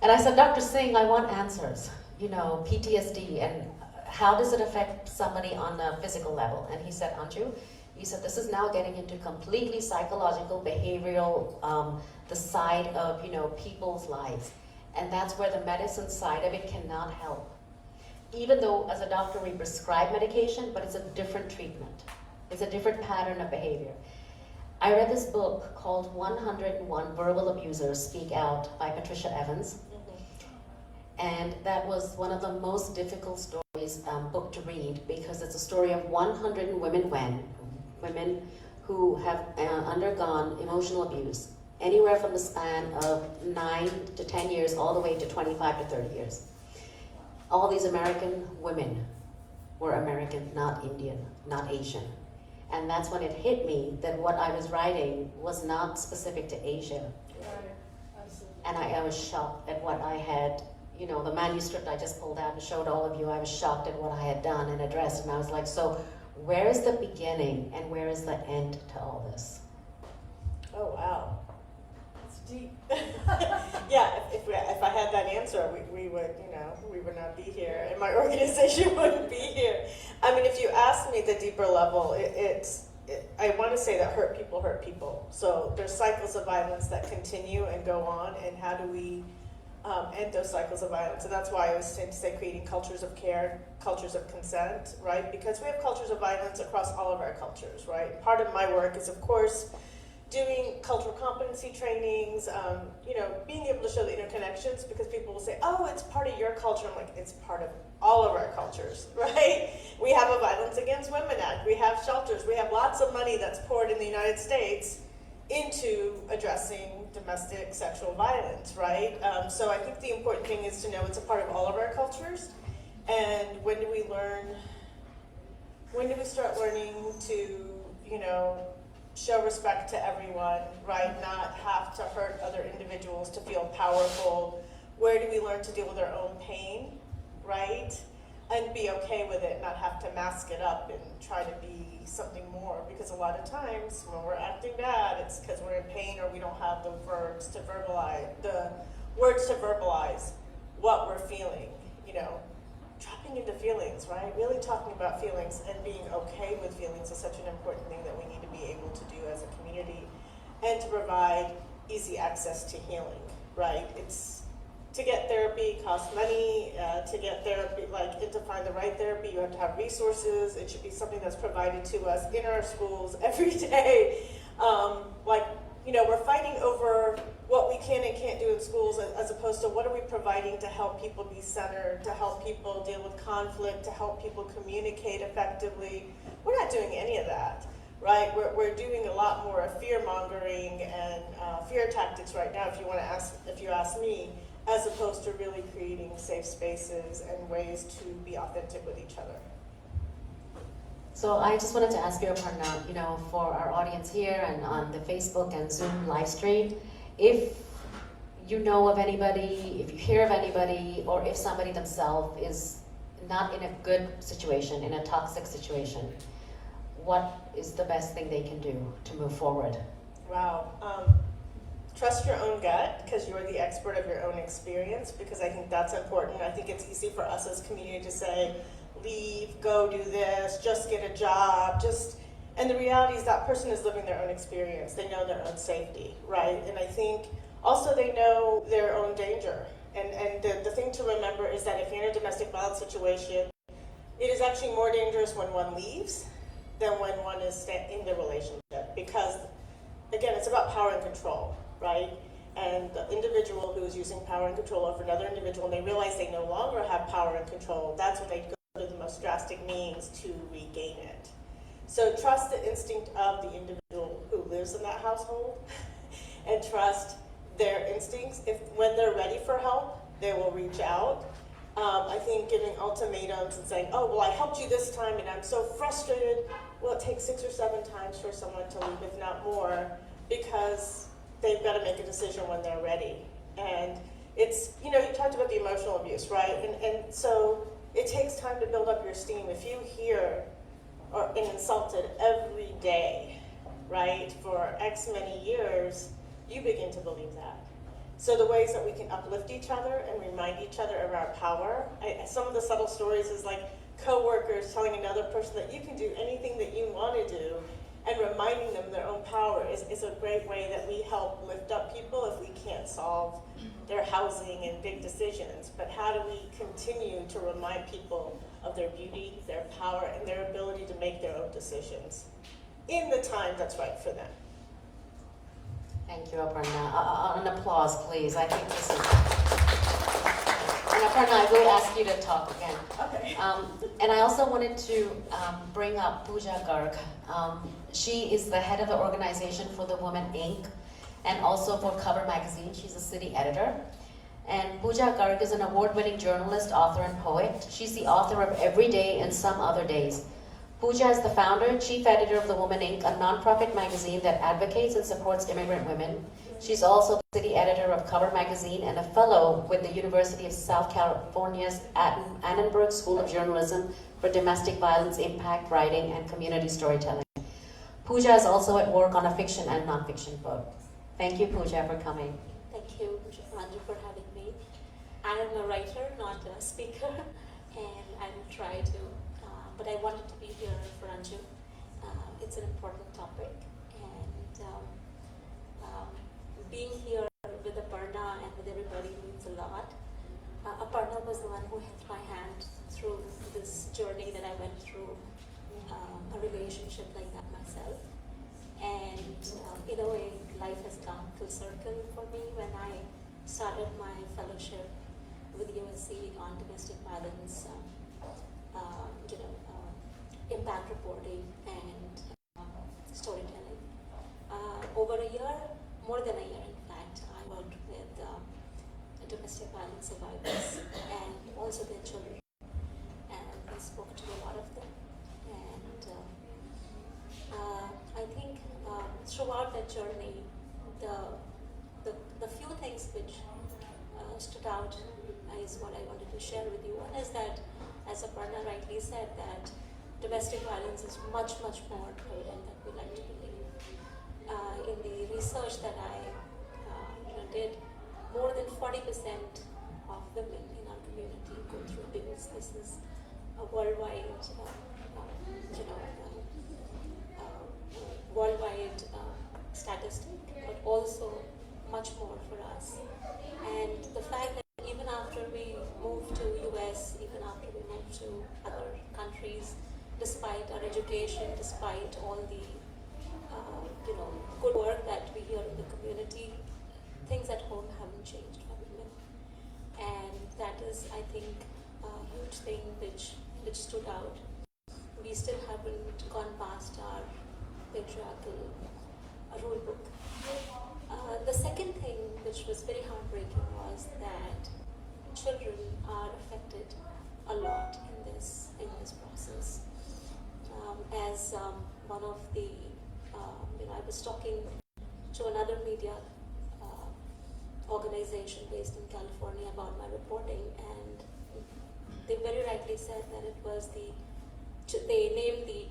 And I said, Dr. Singh, I want answers. PTSD, and how does it affect somebody on a physical level? And he said, Anju, he said, this is now getting into completely psychological, behavioral, the side of, people's lives. And that's where the medicine side of it cannot help. Even though as a doctor we prescribe medication, but it's a different treatment. It's a different pattern of behavior. I read this book called 101 Verbal Abusers Speak Out by Patricia Evans. And that was one of the most difficult stories, book to read, because it's a story of 100 women who have undergone emotional abuse, anywhere from the span of 9 to 10 years all the way to 25 to 30 years. All these American women were American, not Indian, not Asian. And that's when it hit me that what I was writing was not specific to Asia. And I was shocked at what I had, the manuscript I just pulled out and showed all of you, I was shocked at what I had done and addressed. And I was like, so where is the beginning and where is the end to all this? Oh, wow. It's deep. Yeah, if I had that answer, we would, we would not be here, and my organization wouldn't be here. I mean, if you ask me the deeper level, it's I want to say that hurt people. So there's cycles of violence that continue and go on, and how do we end those cycles of violence? And that's why I was trying to say creating cultures of care, cultures of consent, right? Because we have cultures of violence across all of our cultures, right? Part of my work is, of course, doing cultural competency trainings, being able to show the interconnections, because people will say, oh, it's part of your culture. I'm like, it's part of all of our cultures, right? We have a Violence Against Women Act. We have shelters. We have lots of money that's poured in the United States into addressing domestic sexual violence, right? So I think the important thing is to know it's a part of all of our cultures. And when do we start learning to, show respect to everyone, right? Not have to hurt other individuals to feel powerful. Where do we learn to deal with our own pain, right? And be okay with it, not have to mask it up and try to be something more. Because a lot of times when we're acting bad, it's because we're in pain or we don't have the words to verbalize what we're feeling, dropping into feelings, right? Really talking about feelings and being okay with feelings is such an important thing that we need to be able to do as a community, and to provide easy access to healing, right? It's to get therapy costs money. To get therapy, and to find the right therapy, you have to have resources. It should be something that's provided to us in our schools every day. We're fighting over what we can and can't do in schools, as opposed to what are we providing to help people be centered, to help people deal with conflict, to help people communicate effectively. We're not doing any of that, right? We're doing a lot more of fear mongering and fear tactics right now, if you ask me, as opposed to really creating safe spaces and ways to be authentic with each other. So I just wanted to ask you, Aparna, for our audience here and on the Facebook and Zoom live stream, if you know of anybody, if you hear of anybody, or if somebody themselves is not in a good situation, in a toxic situation, what is the best thing they can do to move forward? Wow. Trust your own gut, because you're the expert of your own experience, because I think that's important. I think it's easy for us as a community to say, leave, go do this, just get a job, and the reality is that person is living their own experience. They know their own safety, right? And I think also they know their own danger. And the thing to remember is that if you're in a domestic violence situation, it is actually more dangerous when one leaves than when one is in the relationship. Because, again, it's about power and control, right? And the individual who is using power and control over another individual, and they realize they no longer have power and control, that's when they go to the most drastic means to regain it. So trust the instinct of the individual who lives in that household, and trust their instincts. When they're ready for help, they will reach out. I think giving ultimatums and saying, oh, well, I helped you this time and I'm so frustrated. Well, it takes 6 or 7 times for someone to leave, if not more, because they've got to make a decision when they're ready. And it's, you talked about the emotional abuse, right? And so it takes time to build up your esteem. If you hear or insulted every day, right, for X many years, you begin to believe that. So the ways that we can uplift each other and remind each other of our power. Some of the subtle stories is like coworkers telling another person that you can do anything that you want to do, and reminding them their own power is a great way that we help lift up people if we can't solve their housing and big decisions. But how do we continue to remind people of their beauty, their power, and their ability to make their own decisions in the time that's right for them? Thank you, Aparna. An applause, please. I think this is... And Aparna, I will ask you to talk again. Okay. And I also wanted to bring up Pooja Garg. She is the head of the organization for the Women Inc. and also for Khabar magazine. She's a city editor. And Pooja Garg is an award-winning journalist, author, and poet. She's the author of Every Day and Some Other Days. Pooja is the founder and chief editor of the Women Inc., a nonprofit magazine that advocates and supports immigrant women. She's also the city editor of Khabar magazine and a fellow with the University of South California's Annenberg School of Journalism for Domestic Violence Impact Writing and Community Storytelling. Pooja is also at work on a fiction and nonfiction book. Thank you, Pooja, for coming. Thank you, Anju, for having me. I am a writer, not a speaker, and I will try to, but I wanted to be here for Anju. it's an important topic, and being here with Aparna and with everybody means a lot. Aparna was the one who held my hand through this journey that I went through, a relationship like that myself. And in a way, life has come full circle for me when I started my fellowship with USC on domestic violence, impact reporting and storytelling. Over a year, more than a year in fact, I worked with domestic violence survivors and also their children, and I spoke to a lot of them. And I think throughout that journey, the few things which stood out is what I wanted to share with you. One is that, as Aparna rightly said, that domestic violence is much, much more prevalent than we like to believe. In the research that I did, more than 40% of women in our community go through abuse. This is a worldwide, worldwide statistic, but also much more for us. And the fact that even after we moved to US, even after we moved to other countries, despite our education, despite all the good work that we hear in the community, things at home haven't changed for women. And that is, I think, a huge thing which stood out. We still haven't gone past our patriarchal rule book. The second thing which was very heartbreaking was that children are affected a lot in this process. As one of the, I was talking to another media organization based in California about my reporting, and they very rightly said that it was they named the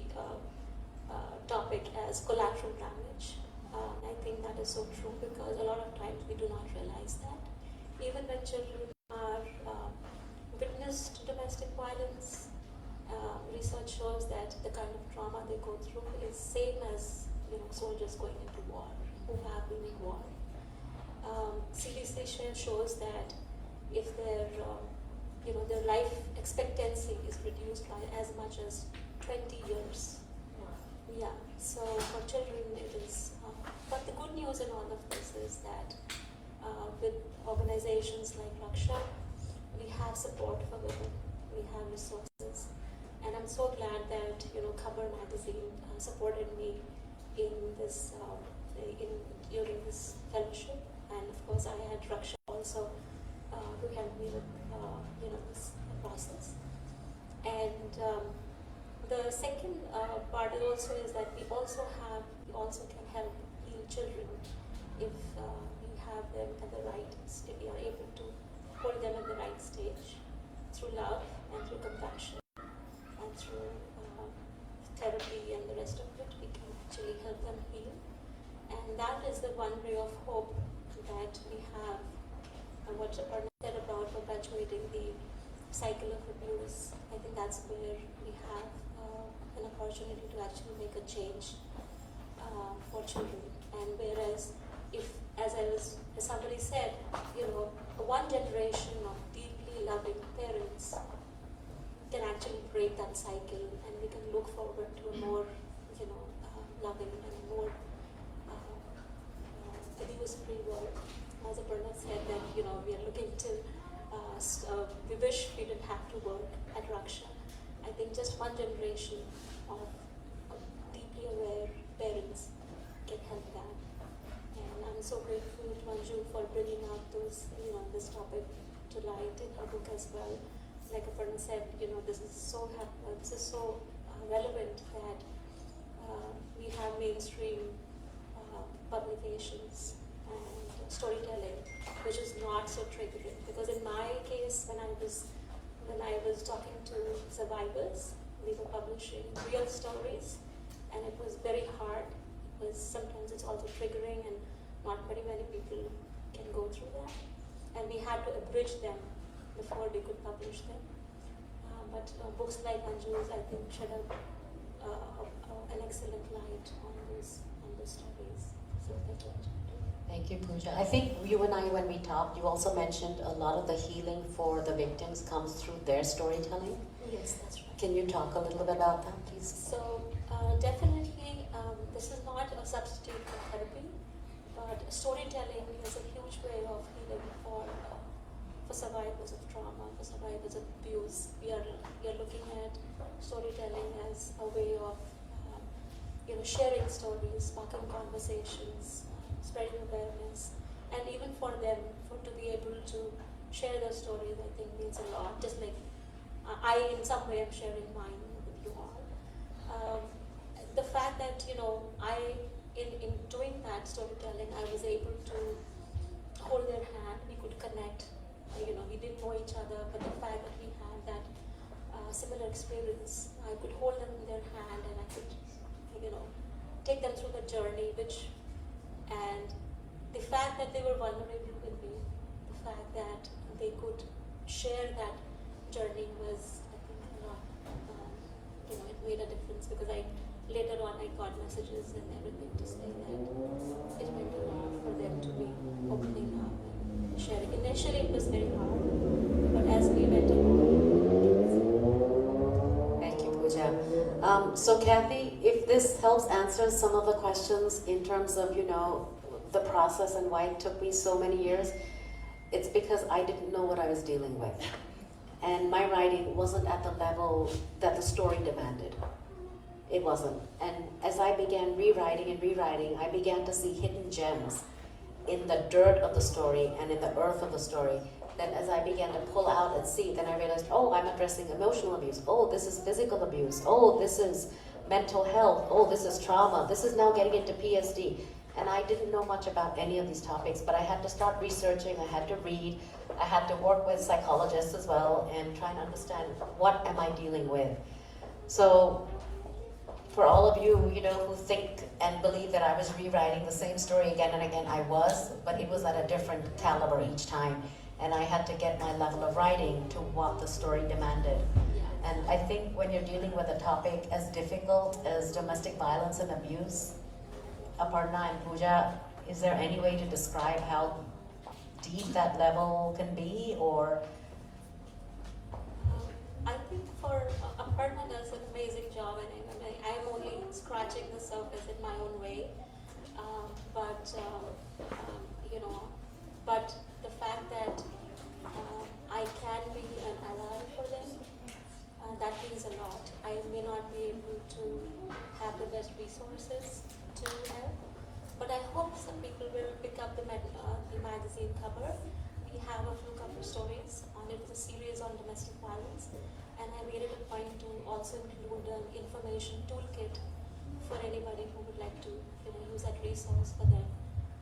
topic as collateral damage. I think that is so true, because a lot of times we do not realize that. Even when children are witness to domestic violence, research shows that the kind of trauma they go through is same as soldiers going into war, who have been in war. CDC shows that if their life expectancy is reduced by as much as 20 years. Yeah, so for children it is, but the good news in all of this is that with organizations like Raksha, we have support for women, we have resources, and I'm so glad that Khabar magazine supported me in this during this fellowship, and of course I had Raksha also who helped me with this process. And the second part also is that we also can help heal children if we have them at the right, if we are able to hold them at the right stage through love and through compassion and through therapy and the rest of it. We can actually help them heal, and that is the one ray of hope that we have. And what Aparna said about perpetuating the cycle of abuse, I think that's where we have an opportunity to actually make a change for children. And whereas if, as somebody said, one generation of deeply loving parents can actually break that cycle, and we can look forward to a more, loving and more abuse-free world. As Aparna said, that we are looking to, we wish we didn't have to work at Raksha. I think just one generation of deeply aware parents can help that. And I'm so grateful to Anju for bringing out this topic to light in her book as well. Like Aparna said, this is so relevant that we have mainstream publications and storytelling, which is not so triggering. Because in my case, when I was talking to survivors, we were publishing real stories, and it was very hard. Sometimes it's also triggering, and not very many people can go through that. And we had to abridge them before we could publish them. But books like Anju's, I think, shed a an excellent light on those stories. So that's what I'm doing. Thank you, Pooja. I think you and I, when we talked, you also mentioned a lot of the healing for the victims comes through their storytelling. Yes, that's right. Can you talk a little bit about that, please? So definitely, this is not a substitute for therapy, but storytelling is a huge way of healing for survivors of trauma, for survivors of abuse. We are looking at storytelling as a way of sharing stories, sparking conversations, spreading awareness, and even for them to be able to share their stories, I think means a lot. Just like I, in some way, am sharing mine with you all. The fact that in doing that storytelling, I was able to hold their hand. We could connect. We didn't know each other, but the fact that we had that similar experience, I could hold them in their hand, and I could, take them through the journey. And the fact that they were vulnerable with me, the fact that they could share that journey was, I think, a lot. It made a difference because later on I got messages and everything to say that it meant a lot for them to be opening up and sharing. Initially it was very hard, but as we went along, Thank you, Pooja. So Kathy, if this helps answer some of the questions in terms of, the process and why it took me so many years, it's because I didn't know what I was dealing with. And my writing wasn't at the level that the story demanded. It wasn't. And as I began rewriting, I began to see hidden gems in the dirt of the story and in the earth of the story. Then as I began to pull out and see, then I realized, oh, I'm addressing emotional abuse. Oh, this is physical abuse. Oh, this is mental health. Oh, this is trauma. This is now getting into PSD. And I didn't know much about any of these topics, but I had to start researching, I had to read, I had to work with psychologists as well and try and understand what am I dealing with. So for all of you, who think and believe that I was rewriting the same story again and again, I was, but it was at a different caliber each time. And I had to get my level of writing to what the story demanded. And I think when you're dealing with a topic as difficult as domestic violence and abuse, Aparna and Pooja, is there any way to describe how deep that level can be, or? I think for Aparna does an amazing job, and I'm only scratching the surface in my own way. But the fact that I can be an ally for them, that means a lot. I may not be able to have the best resources to help, but I hope some people will pick up the magazine cover. We have a few cover stories on it. It's a series on domestic violence, and I made it a point to also include an information toolkit for anybody who would like to use that resource for them.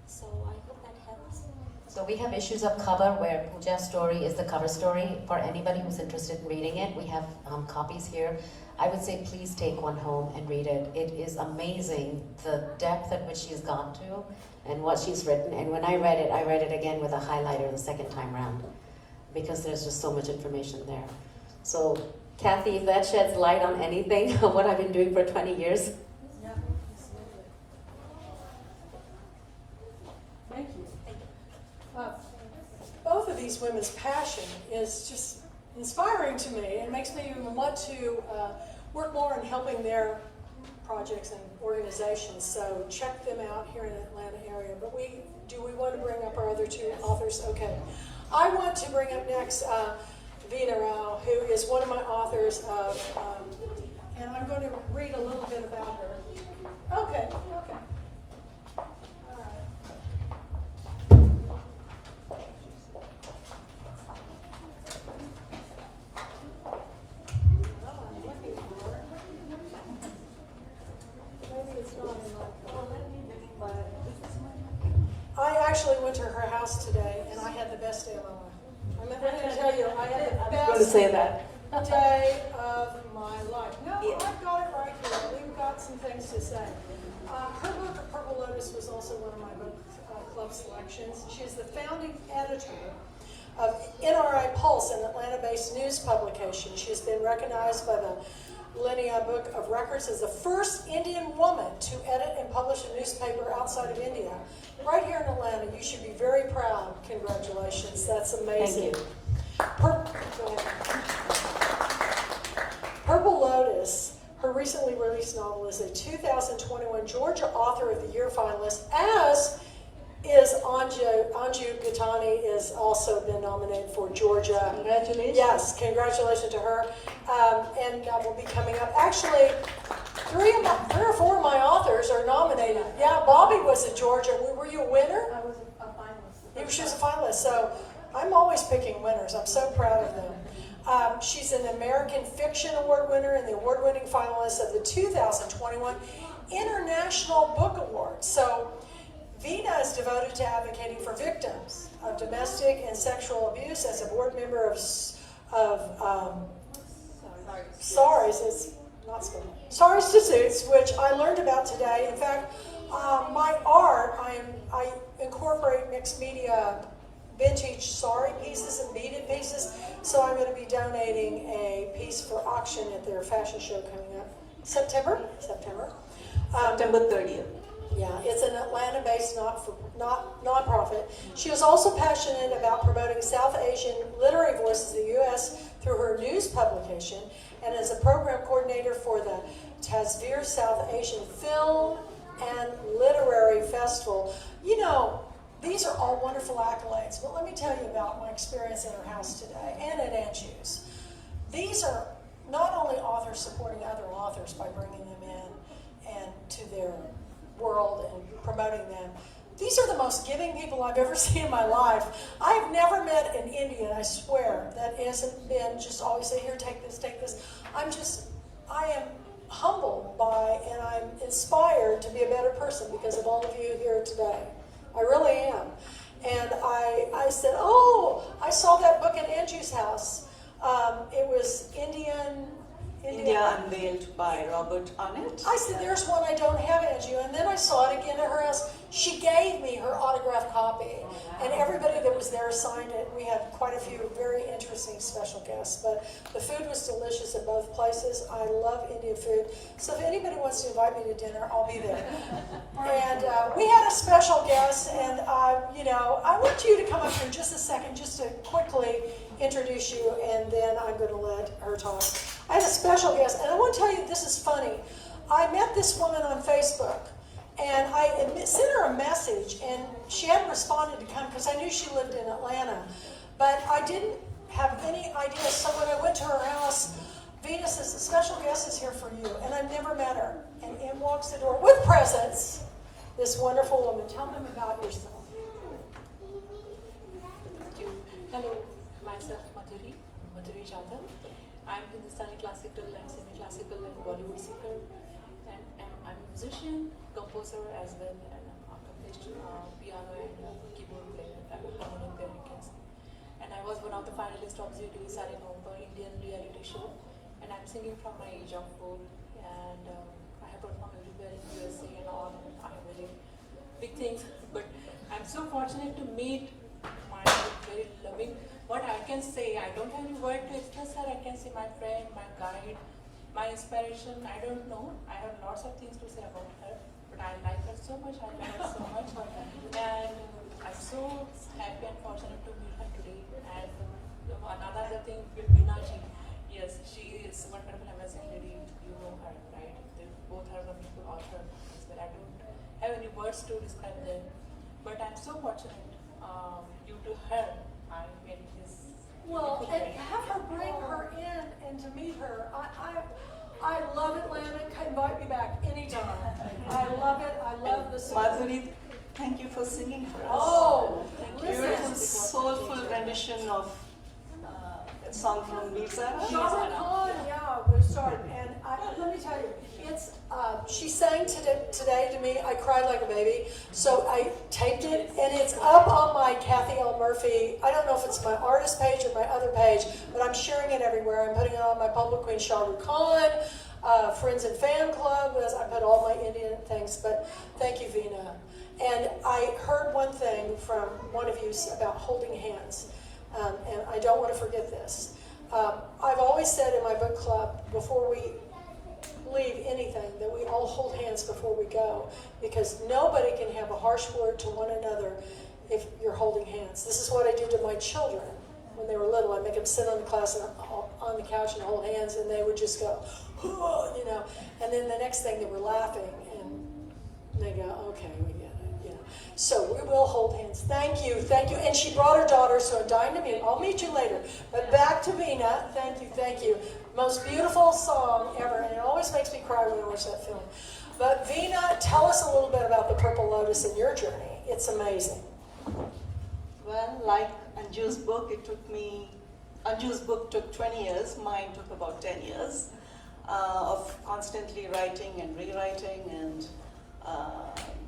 So I hope that helps. So we have issues of cover where Pooja's story is the cover story. For anybody who's interested in reading it, we have copies here. I would say please take one home and read it. It is amazing the depth at which she's gone to and what she's written. And when I read it again with a highlighter the second time round because there's just so much information there. So Kathy, if that sheds light on anything of what I've been doing for 20 years. Yeah, absolutely. Thank you. Both of these women's passion is just inspiring to me and makes me even want to work more in helping their projects and organizations. So check them out here in the Atlanta area. But do we want to bring up our other two authors? Okay. I want to bring up next Veena, who is one of my authors of, and I'm going to read a little bit about her. Okay. I actually went to her house today, and I had the best day of my life. I'm going to tell you, I had the best day of my life. No, I've got it right here. We've got some things to say. Her book, Purple Lotus, was also one of my book club selections. She's the founding editor of NRI Pulse, an Atlanta-based news publication. She's been recognized by the Linnea Book of Records as the first Indian woman to edit and publish a newspaper outside of India. Right here in Atlanta, you should be very proud. Congratulations, that's amazing. Thank you. Purple Lotus, her recently released novel, is a 2021 Georgia Author of the Year finalist, as is Anju Gattani has also been nominated for Georgia. Congratulations. Yes, congratulations to her. And will be coming up. Actually, three or four of my authors are nominated. Yeah, Bobbi was in Georgia. Were you a winner? I was a finalist. She was a finalist, so I'm always picking winners. I'm so proud of them. She's an American Fiction Award winner and the award-winning finalist of the 2021 International Book Award. So Veena is devoted to advocating for victims of domestic and sexual abuse as a board member of SARS. It's not spelled. SARS Disputes, which I learned about today. In fact, my art, I incorporate mixed media vintage sari pieces and beaded pieces. So I'm going to be donating a piece for auction at their fashion show coming up September 30th. Yeah, it's an Atlanta-based nonprofit. She was also passionate about promoting South Asian literary voices in the U.S. through her news publication and as a program coordinator for the Tasveer South Asian Film and Literary Festival. You know, these are all wonderful accolades, but let me tell you about my experience in her house today and at Anju's. These are not only authors supporting other authors by bringing them in and to their world and promoting them. These are the most giving people I've ever seen in my life. I've never met an Indian, I swear, that hasn't been just always say, here, take this, take this. I am humbled by and I'm inspired to be a better person because of all of you here today. I really am. And I said, oh, I saw that book at Anju's house. It was India Unveiled by Robert Arnett. I said, there's one I don't have, Anju. And then I saw it again at her house. She gave me her autographed copy. And everybody that was there signed it. We had quite a few very interesting special guests. But the food was delicious at both places. I love Indian food. So if anybody wants to invite me to dinner, I'll be there. And we had a special guest. And, I want you to come up here in just a second just to quickly introduce you. And then I'm going to let her talk. I had a special guest, and I want to tell you, this is funny. I met this woman on Facebook, and I sent her a message, and she hadn't responded to come because I knew she lived in Atlanta, but I didn't have any idea. So when I went to her house, Veena says, the special guest is here for you, and I've never met her. And in walks the door with presents, this wonderful woman. Tell them about yourself. Hello, myself Madhuri Jadhav. I'm Hindustani classical and semi-classical and Bollywood singer, and I'm a musician, composer as well, and I'm accomplished piano and keyboard player. I'm a permanent player, you can say. And I was one of the finalists of the Sare Nomba Indian reality show, and I'm singing from my age of 4, and I have performed everywhere in USA and all, and I have very big things, but I'm so fortunate to meet my very loving. What I can say, I don't have any word to express her. I can say my friend, my guide, my inspiration. I don't know. I have lots of things to say about her, but I like her so much. I love her so much, and I'm so happy and fortunate to meet her today. And another thing, Veena ji, yes, she is a wonderful, amazing lady. You know her, right? They both are wonderful authors. I don't have any words to describe them, but I'm so fortunate due to her. I made this. Well, and have her bring her in and to meet her. I love Atlanta. Invite me back anytime. I love it. I love the city. Madhuri, thank you for singing for us. Oh, Beautiful, listen. soulful rendition of a song from Lisa. Khabar, yeah, we started. And let me tell you, it's she sang today to me. I cried like a baby. So I taped it, and it's up on my Kathy L. Murphy. I don't know if it's my artist page or my other page, but I'm sharing it everywhere. I'm putting it on my Public Queen Shah Rukh Khan, Friends and Fan Club. I put all my Indian things. But thank you, Veena. And I heard one thing from one of you about holding hands. And I don't want to forget this. I've always said in my book club, before we leave anything, that we all hold hands before we go, because nobody can have a harsh word to one another if you're holding hands. This is what I do to my children when they were little. I make them sit on the class and on the couch and hold hands, and they would just go, you know. And then the next thing they were laughing, and they go, okay, we get it, you know. So we will hold hands. Thank you, thank you. And she brought her daughter, so I'm dying to meet. I'll meet you later. But back to Veena. Thank you, thank you. Most beautiful song ever, and it always makes me cry when I watch that film. But Veena, tell us a little bit about the Purple Lotus and your journey. It's amazing. Well, like Anju's book, Anju's book took 20 years, mine took about 10 years of constantly writing and rewriting and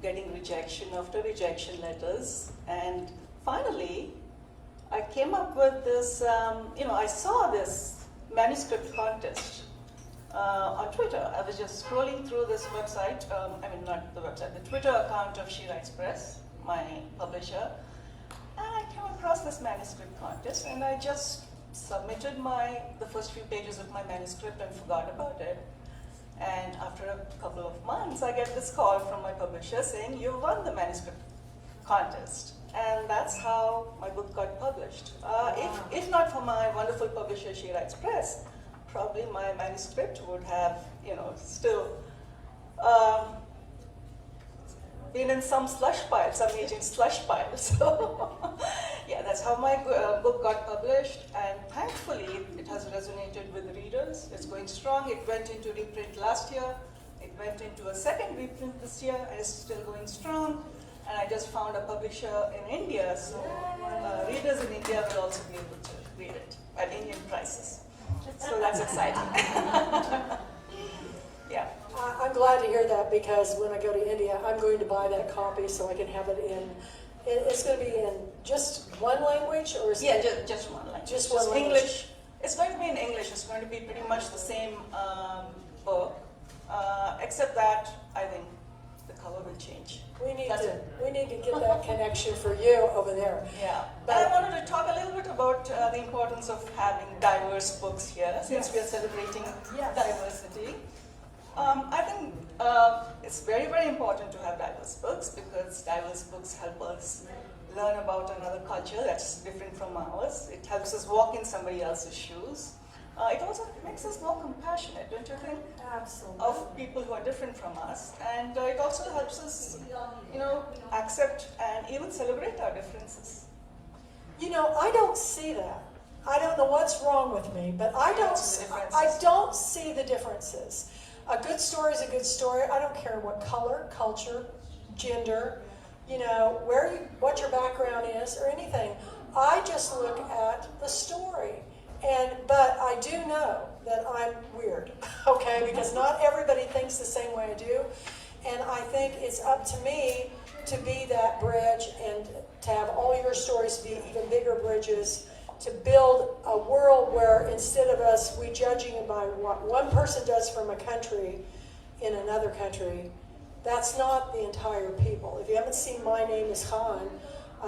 getting rejection after rejection letters. And finally, I came up with this, I saw this manuscript contest on Twitter. I was just scrolling through this website, not the website, the Twitter account of She Writes Press, my publisher, and I came across this manuscript contest, and I just submitted the first few pages of my manuscript and forgot about it. And after a couple of months, I get this call from my publisher saying, "You won the manuscript contest." And that's how my book got published. If not for my wonderful publisher, She Writes Press, probably my manuscript would have, still been in some slush pile, some agent's slush pile. So, yeah, that's how my book got published. And thankfully, it has resonated with the readers. It's going strong. It went into reprint last year. It went into a second reprint this year, and it's still going strong. And I just found a publisher in India, so readers in India will also be able to read it at Indian prices. So that's exciting. Yeah. I'm glad to hear that, because when I go to India, I'm going to buy that copy so I can have it in. It's going to be in just one language, or is it? Just one language. Just one language. English. It's going to be in English. It's going to be pretty much the same book, except that I think the cover will change. We need to get that connection for you over there. Yeah. But I wanted to talk a little bit about the importance of having diverse books here, since we are celebrating diversity. I think it's very, very important to have diverse books, because diverse books help us learn about another culture that's different from ours. It helps us walk in somebody else's shoes. It also makes us more compassionate, don't you think? Absolutely. Of people who are different from us. And it also helps us, accept and even celebrate our differences. I don't see that. I don't know what's wrong with me, but I don't see the differences. A good story is a good story. I don't care what color, culture, gender, what your background is or anything. I just look at the story. But I do know that I'm weird, okay? Because not everybody thinks the same way I do. And I think it's up to me to be that bridge, and to have all your stories be even bigger bridges, to build a world where, instead of us judging by what one person does from a country in another country, that's not the entire people. If you haven't seen My Name is Khan,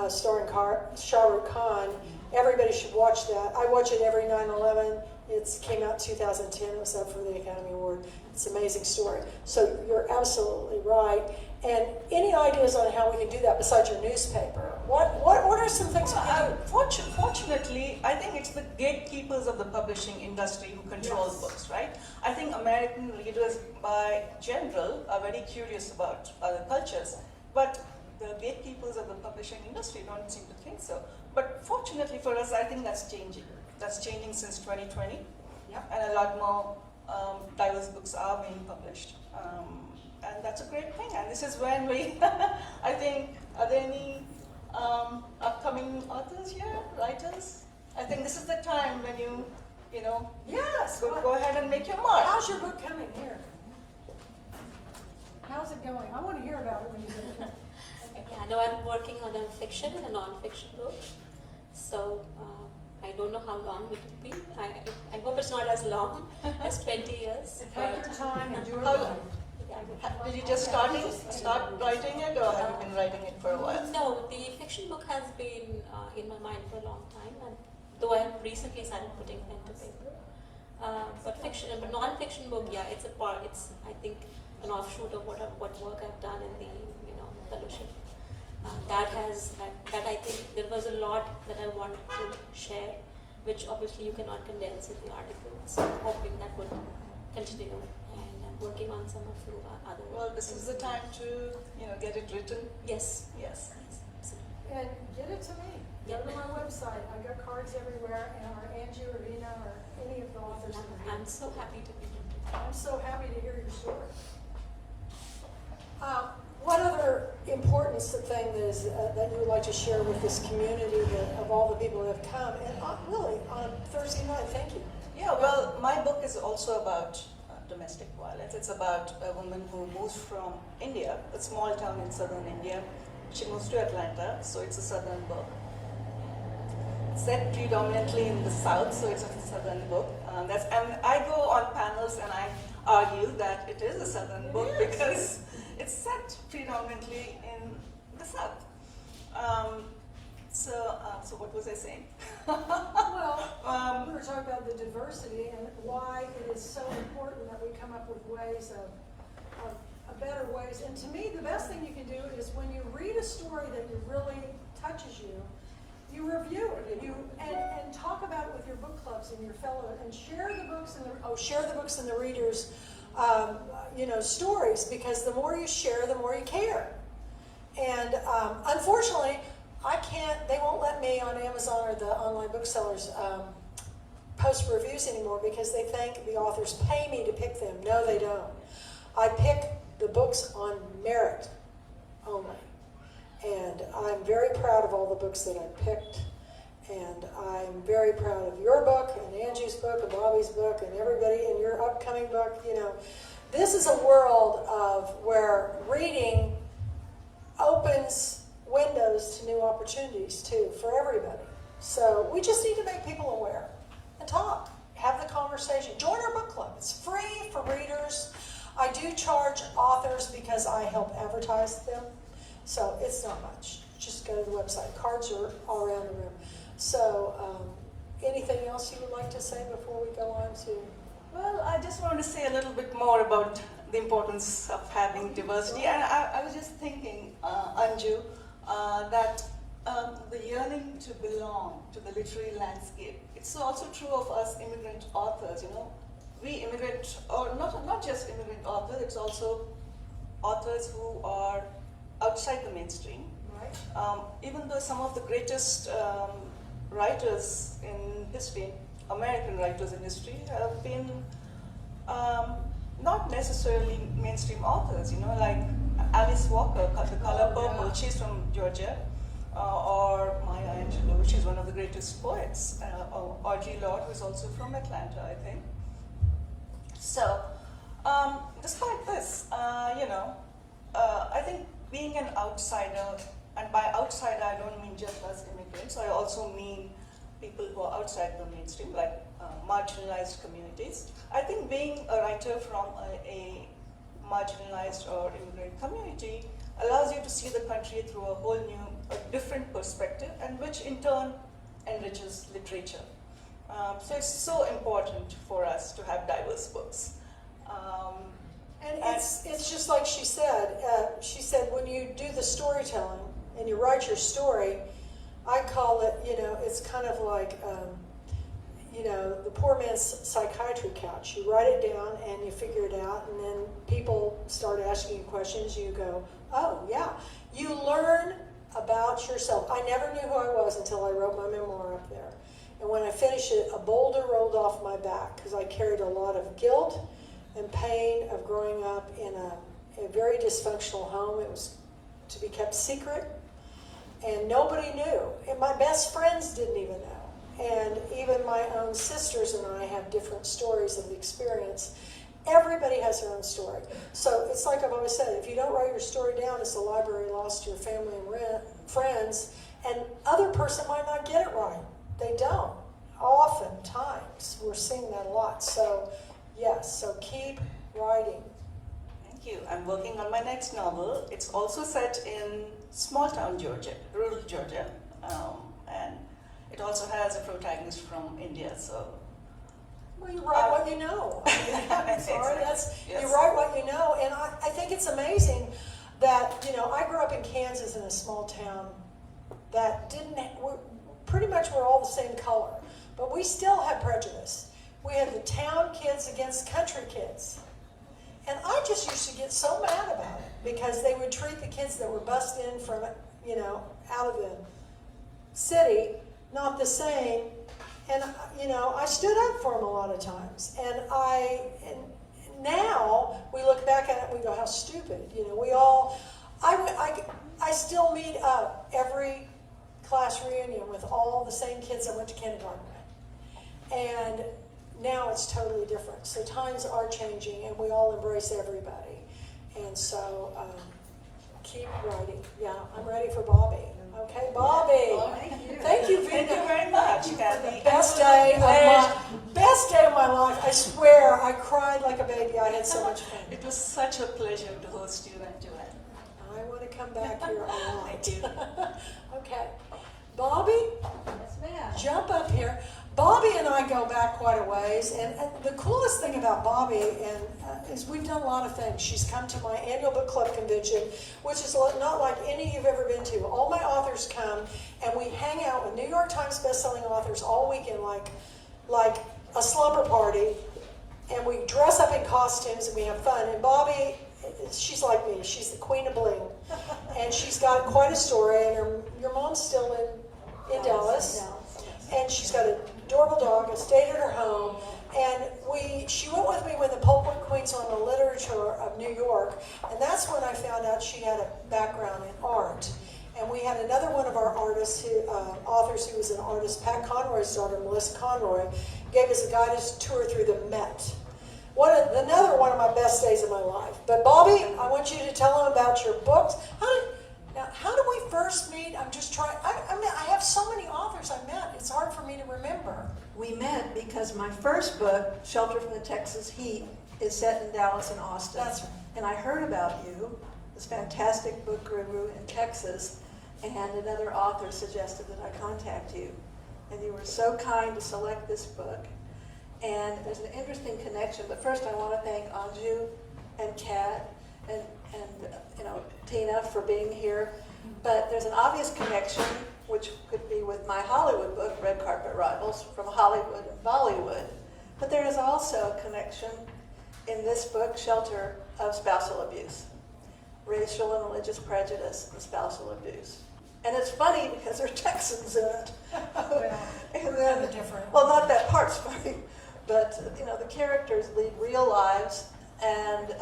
starring Shah Rukh Khan, everybody should watch that. I watch it every 9/11. It came out in 2010. It was up for the Academy Award. It's an amazing story. So you're absolutely right. And any ideas on how we can do that besides your newspaper? What are some things we can do? Fortunately, I think it's the gatekeepers of the publishing industry who control books, right? I think American readers, by general, are very curious about other cultures, but the gatekeepers of the publishing industry don't seem to think so. But fortunately for us, I think that's changing. That's changing since 2020, and a lot more diverse books are being published. And that's a great thing. And this is when we, I think, are there any upcoming authors here, writers? I think this is the time when you Yes. go ahead and make your mark. How's your book coming here? How's it going? I want to hear about it when you do it. Yeah, no, I'm working on a fiction and a non-fiction book. So I don't know how long it will be. I hope it's not as long as 20 years. Take your time and do it. Did you just start writing it, or have you been writing it for a while? No, the fiction book has been in my mind for a long time, and though I have recently started putting pen to paper, But fiction, but non-fiction book, yeah, it's a part. It's I think an offshoot of what work I've done in the fellowship. That I think there was a lot that I wanted to share, which obviously you cannot condense in the article. So hoping that would continue, and I'm working on some of the other. Well, this is the time to get it written. Yes. Yes. Absolutely. And get it to me. Go to my website. I got cards everywhere, and or Anju or Veena or any of the authors. I'm so happy to be here. I'm so happy to hear your story. What other important thing is that you would like to share with this community of all the people who have come? And really, on Thursday night, thank you. Yeah, well, my book is also about domestic violence. It's about a woman who moves from India, a small town in southern India. She moves to Atlanta, so it's a southern book. Set predominantly in the south, so it's a southern book. And I go on panels and I argue that it is a southern book because it's set predominantly in the south. So what was I saying? Well, we were talking about the diversity and why it is so important that we come up with ways of better ways. And to me, the best thing you can do is when you read a story that really touches you, you review it, and talk about it with your book clubs and your fellows, and share the books and the readers, stories, because the more you share, the more you care. And unfortunately, they won't let me on Amazon or the online booksellers post reviews anymore because they think the authors pay me to pick them. No, they don't. I pick the books on merit only. And I'm very proud of all the books that I picked. And I'm very proud of your book and Anju's book and Bobbi's book and everybody in your upcoming book. This is a world of where reading opens windows to new opportunities too for everybody. So we just need to make people aware and talk, have the conversation. Join our book club. It's free for readers. I do charge authors because I help advertise them. So it's not much. Just go to the website. Cards are all around the room. So anything else you would like to say before we go on to? Well, I just want to say a little bit more about the importance of having diversity. And I was just thinking, Anju, that the yearning to belong to the literary landscape, it's also true of us immigrant authors, We immigrant, or not just immigrant authors, it's also authors who are outside the mainstream. Right. Even though some of the greatest writers in history, American writers in history, have been not necessarily mainstream authors, like Alice Walker, The Color Purple, she's from Georgia, or Maya Angelou, she's one of the greatest poets, or Audre Lorde, who's also from Atlanta, I think. So, despite this, I think being an outsider, and by outsider I don't mean just us immigrants, I also mean people who are outside the mainstream, like marginalized communities. I think being a writer from a marginalized or immigrant community allows you to see the country through a whole new, different perspective, and which in turn enriches literature. So it's so important for us to have diverse books. And it's just like she said. She said when you do the storytelling and you write your story, I call it, it's kind of like, the poor man's psychiatry couch. You write it down and you figure it out, and then people start asking you questions. You go, oh, yeah. You learn about yourself. I never knew who I was until I wrote my memoir up there. And when I finished it, a boulder rolled off my back because I carried a lot of guilt and pain of growing up in a very dysfunctional home. It was to be kept secret, and nobody knew. And my best friends didn't even know. And even my own sisters and I have different stories of the experience. Everybody has their own story. So it's like I've always said, if you don't write your story down, it's a library lost to your family and friends, and other person might not get it right. They don't. Oftentimes, we're seeing that a lot. So, yes, so keep writing. Thank you. I'm working on my next novel. It's also set in small town Georgia, rural Georgia, and it also has a protagonist from India. So Well, you write what you know. I'm sorry, you write what you know, and I think it's amazing that, you know, I grew up in Kansas in a small town that pretty much we're all the same color, but we still had prejudice. We had the town kids against country kids. And I just used to get so mad about it because they would treat the kids that were bussed in from, you know, out of the city not the same. And, you know, I stood up for them a lot of times. And now we look back at it and we go, how stupid. You know, I still meet up every class reunion with all the same kids I went to kindergarten with. And now it's totally different. So times are changing and we all embrace everybody. And so keep writing. Yeah, I'm ready for Bobby. Okay, Bobby. Thank you, Veena. Thank you very much, Kathy. Best day of my life. I swear, I cried like a baby. I had so much fun. It was such a pleasure to host you and Joanne. I want to come back here a lot. I do. Okay, Bobby, Yes, ma'am. jump up here. Bobby and I go back quite a ways, and the coolest thing about Bobby is we've done a lot of things. She's come to my annual book club convention, which is not like any you've ever been to. All my authors come, and we hang out with New York Times bestselling authors all weekend, like a slumber party, and we dress up in costumes and we have fun. And Bobby, she's like me. She's the queen of bling, and she's got quite a story. And your mom's still in Dallas. And she's got an adorable dog, I stayed at her home, and she went with me when the Pulpwood Queens on the literature of New York, and that's when I found out she had a background in art. And we had another one of our authors who was an artist, Pat Conroy's daughter, Melissa Conroy, gave us a guided tour through the Met. Another one of my best days of my life. But Bobby, I want you to tell them about your books. How did we first meet? I'm just trying. I have so many authors I met. It's hard for me to remember. We met because my first book, Shelter from the Texas Heat, is set in Dallas and Austin. That's right. And I heard about you, this fantastic book guru in Texas, and another author suggested that I contact you. And you were so kind to select this book. And there's an interesting connection. But first I want to thank Anju and Kat and Tina for being here. But there's an obvious connection, which could be with my Hollywood book, Red Carpet Rivals, from Hollywood and Bollywood. But there is also a connection in this book, Shelter, of spousal abuse, racial and religious prejudice and spousal abuse. And it's funny because there are Texans in it. And then, different. well, not that part's funny, but the characters lead real lives, and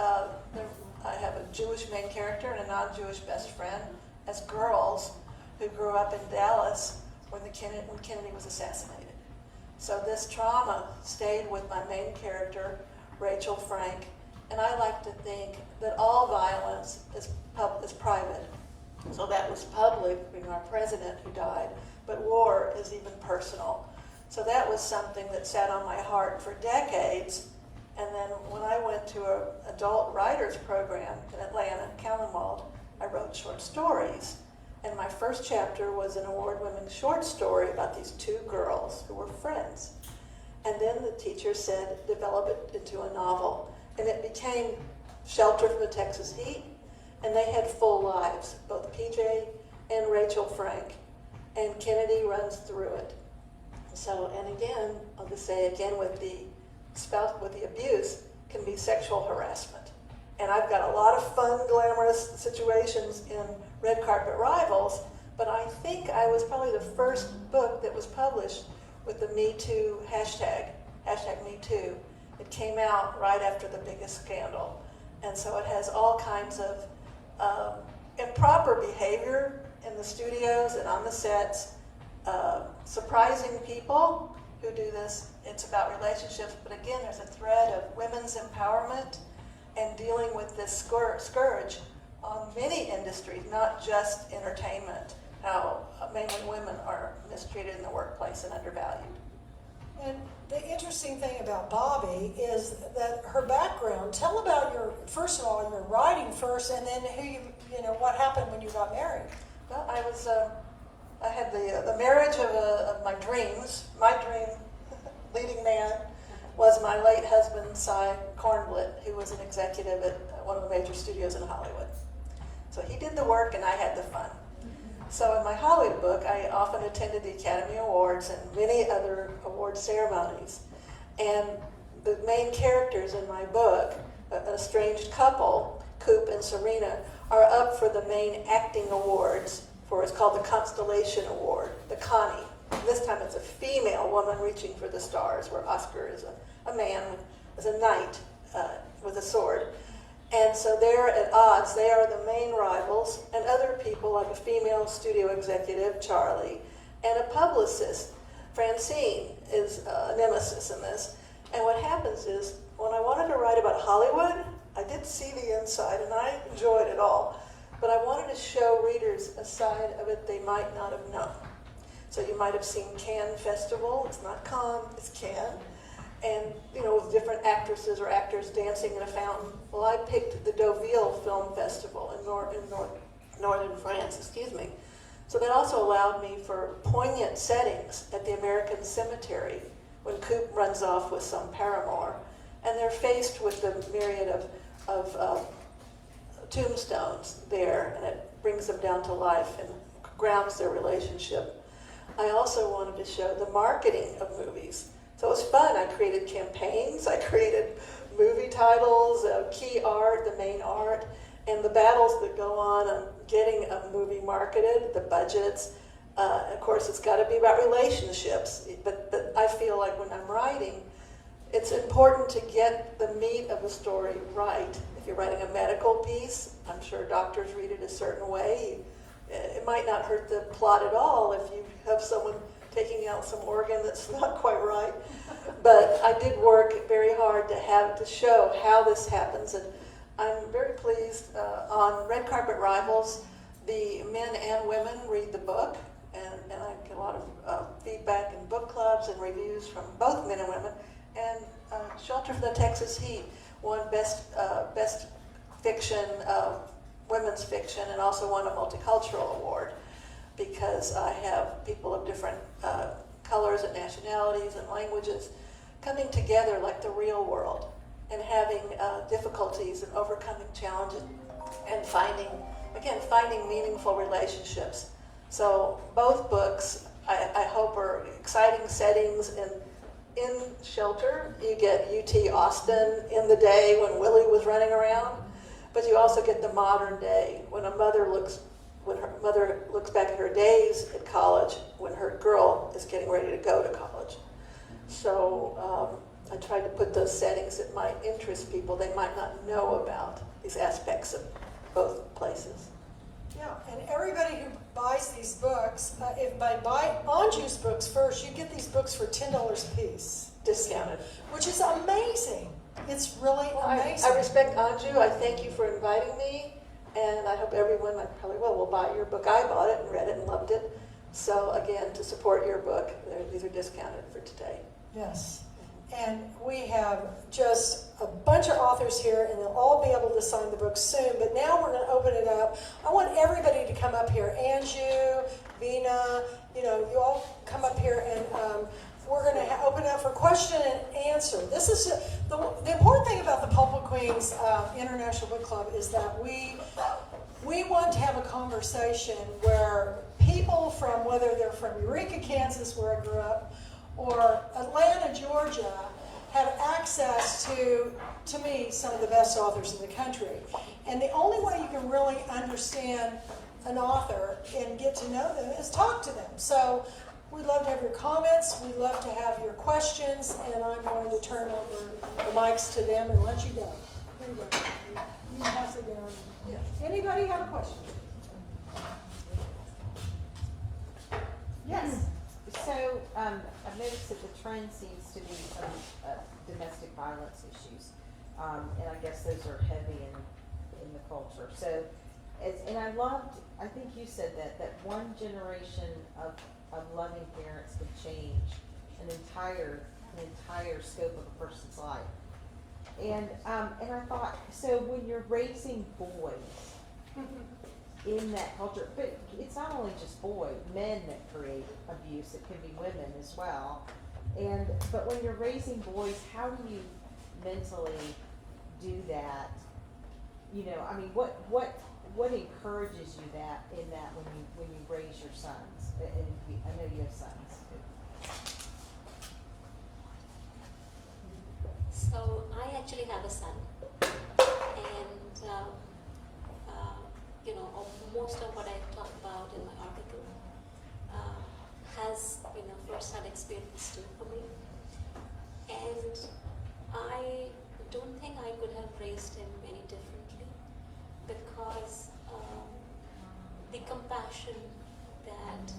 I have a Jewish main character and a non-Jewish best friend as girls who grew up in Dallas when Kennedy was assassinated. So this trauma stayed with my main character, Rachel Frank, and I like to think that all violence is private. So that was public, being our president who died, but war is even personal. So that was something that sat on my heart for decades. And then when I went to an adult writers program in Atlanta, Callenwald, I wrote short stories. And my first chapter was an award-winning short story about these two girls who were friends. And then the teacher said, develop it into a novel. And it became Shelter from the Texas Heat. And they had full lives, both PJ and Rachel Frank. And Kennedy runs through it. So, and again, I'll just say again with the abuse can be sexual harassment. And I've got a lot of fun, glamorous situations in Red Carpet Rivals, but I think I was probably the first book that was published with the Me Too hashtag Me Too. It came out right after the biggest scandal. And so it has all kinds of improper behavior in the studios and on the sets, surprising people who do this. It's about relationships, but again, there's a thread of women's empowerment and dealing with this scourge on many industries, not just entertainment, how mainly women are mistreated in the workplace and undervalued. And the interesting thing about Bobby is that her background, tell about first of all, your writing first, and then what happened when you got married. Well, I had the marriage of my dreams, my dream leading man, was my late husband, Cy Kornblit, who was an executive at one of the major studios in Hollywood. So he did the work and I had the fun. So in my Hollywood book, I often attended the Academy Awards and many other award ceremonies. And the main characters in my book, an estranged couple, Coop and Serena, are up for the main acting awards for, it's called the Constellation Award, the Connie. This time it's a female woman reaching for the stars, where Oscar is a man, is a knight with a sword. And so they're at odds. They are the main rivals, and other people like a female studio executive, Charlie, and a publicist, Francine, is a nemesis in this. And what happens is, when I wanted to write about Hollywood, I did see the inside, and I enjoyed it all. But I wanted to show readers a side of it they might not have known. So you might have seen Cannes Festival. It's not Cannes, it's Cannes. And, you know, with different actresses or actors dancing in a fountain. Well, I picked the Deauville Film Festival in northern France, So that also allowed me for poignant settings at the American Cemetery when Coop runs off with some paramour. And they're faced with the myriad of tombstones there, and it brings them down to life and grounds their relationship. I also wanted to show the marketing of movies. So it was fun. I created campaigns, I created movie titles, key art, the main art, and the battles that go on getting a movie marketed, the budgets. Of course, it's got to be about relationships, but I feel like when I'm writing, it's important to get the meat of a story right. If you're writing a medical piece, I'm sure doctors read it a certain way. It might not hurt the plot at all if you have someone taking out some organ that's not quite right. But I did work very hard to show how this happens, and I'm very pleased. On Red Carpet Rivals, the men and women read the book, and I get a lot of feedback in book clubs and reviews from both men and women. And Shelter from the Texas Heat won best fiction, women's fiction, and also won a multicultural award, because I have people of different colors and nationalities and languages coming together like the real world and having difficulties and overcoming challenges and finding meaningful relationships. So both books, I hope, are exciting settings. And in Shelter, you get UT Austin in the day when Willie was running around, but you also get the modern day when her mother looks back at her days at college when her girl is getting ready to go to college. So I tried to put those settings that might interest people they might not know about, these aspects of both places. Yeah, and everybody who buys these books, if I buy Anju's books first, you get these books for $10 a piece. Discounted. Which is amazing. It's really amazing. I respect Anju. I thank you for inviting me, and I hope everyone, I probably will buy your book. I bought it and read it and loved it. So again, to support your book, these are discounted for today. Yes. And we have just a bunch of authors here, and they'll all be able to sign the book soon. But now we're going to open it up. I want everybody to come up here. Anju, Veena, you all come up here, and we're going to open it up for question and answer. This is the important thing about the Pulpwood Queens International Book Club is that we want to have a conversation where people from, whether they're from Eureka, Kansas, where I grew up, or Atlanta, Georgia, have access to me, some of the best authors in the country. And the only way you can really understand an author and get to know them is talk to them. So we'd love to have your comments, we'd love to have your questions, and I'm going to turn over the mics to them and let you go. Here you go. You pass it down. Yeah. Anybody have a question? Yes. So I've noticed that the trend seems to be domestic violence issues, and I guess those are heavy in the culture. So, and I think you said that one generation of loving parents could change an entire scope of a person's life. And I thought, so when you're raising boys in that culture, but it's not only just boys, men that create abuse, it can be women as well. But when you're raising boys, how do you mentally do that? You know, I mean, what encourages you in that when you raise your sons? And I know you have sons. So I actually have a son, and you know, most of what I talk about in my article has been a first-hand experience too for me, and I don't think I could have raised him any differently, because the compassion that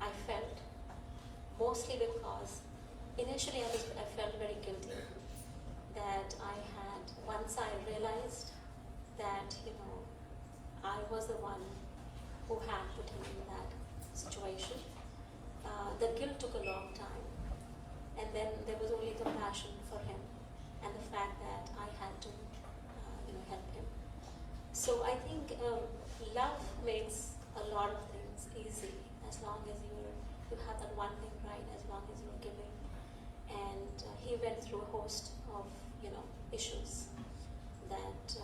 I felt, mostly because initially I felt very guilty that once I realized that, you know, I was the one who had put him in that situation. The guilt took a long time, and then there was only compassion for him and the fact that I had to, you know, help him. So I think love makes a lot of things easy as long as you have that one thing right, as long as you're giving. And he went through a host of, you know, issues that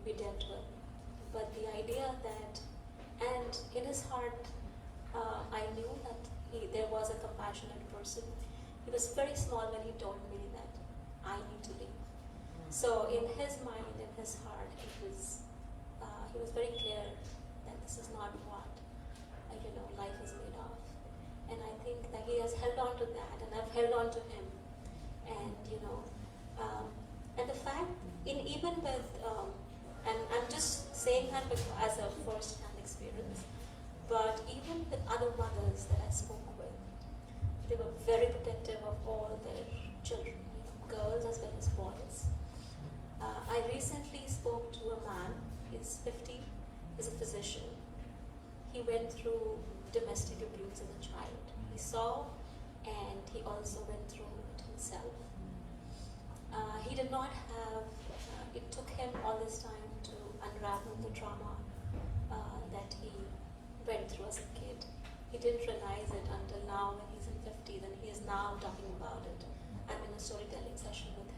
we dealt with. But the idea that, and in his heart, I knew that there was a compassionate person. He was very small when he told me that I need to leave. So in his mind, in his heart, he was very clear that this is not what, you know, life is made of. And I think that he has held on to that, and I've held on to him. And, you know, and the fact, even with, and I'm just saying that as a first-hand experience, but even with other mothers that I spoke with, they were very protective of all their children, you know, girls as well as boys. I recently spoke to a man, he's 50, he's a physician. He went through domestic abuse as a child. He saw, and he also went through it himself. He did not have, it took him all this time to unravel the trauma that he went through as a kid. He didn't realize it until now when he's in 50s, and he is now talking about it. I'm in a storytelling session with him.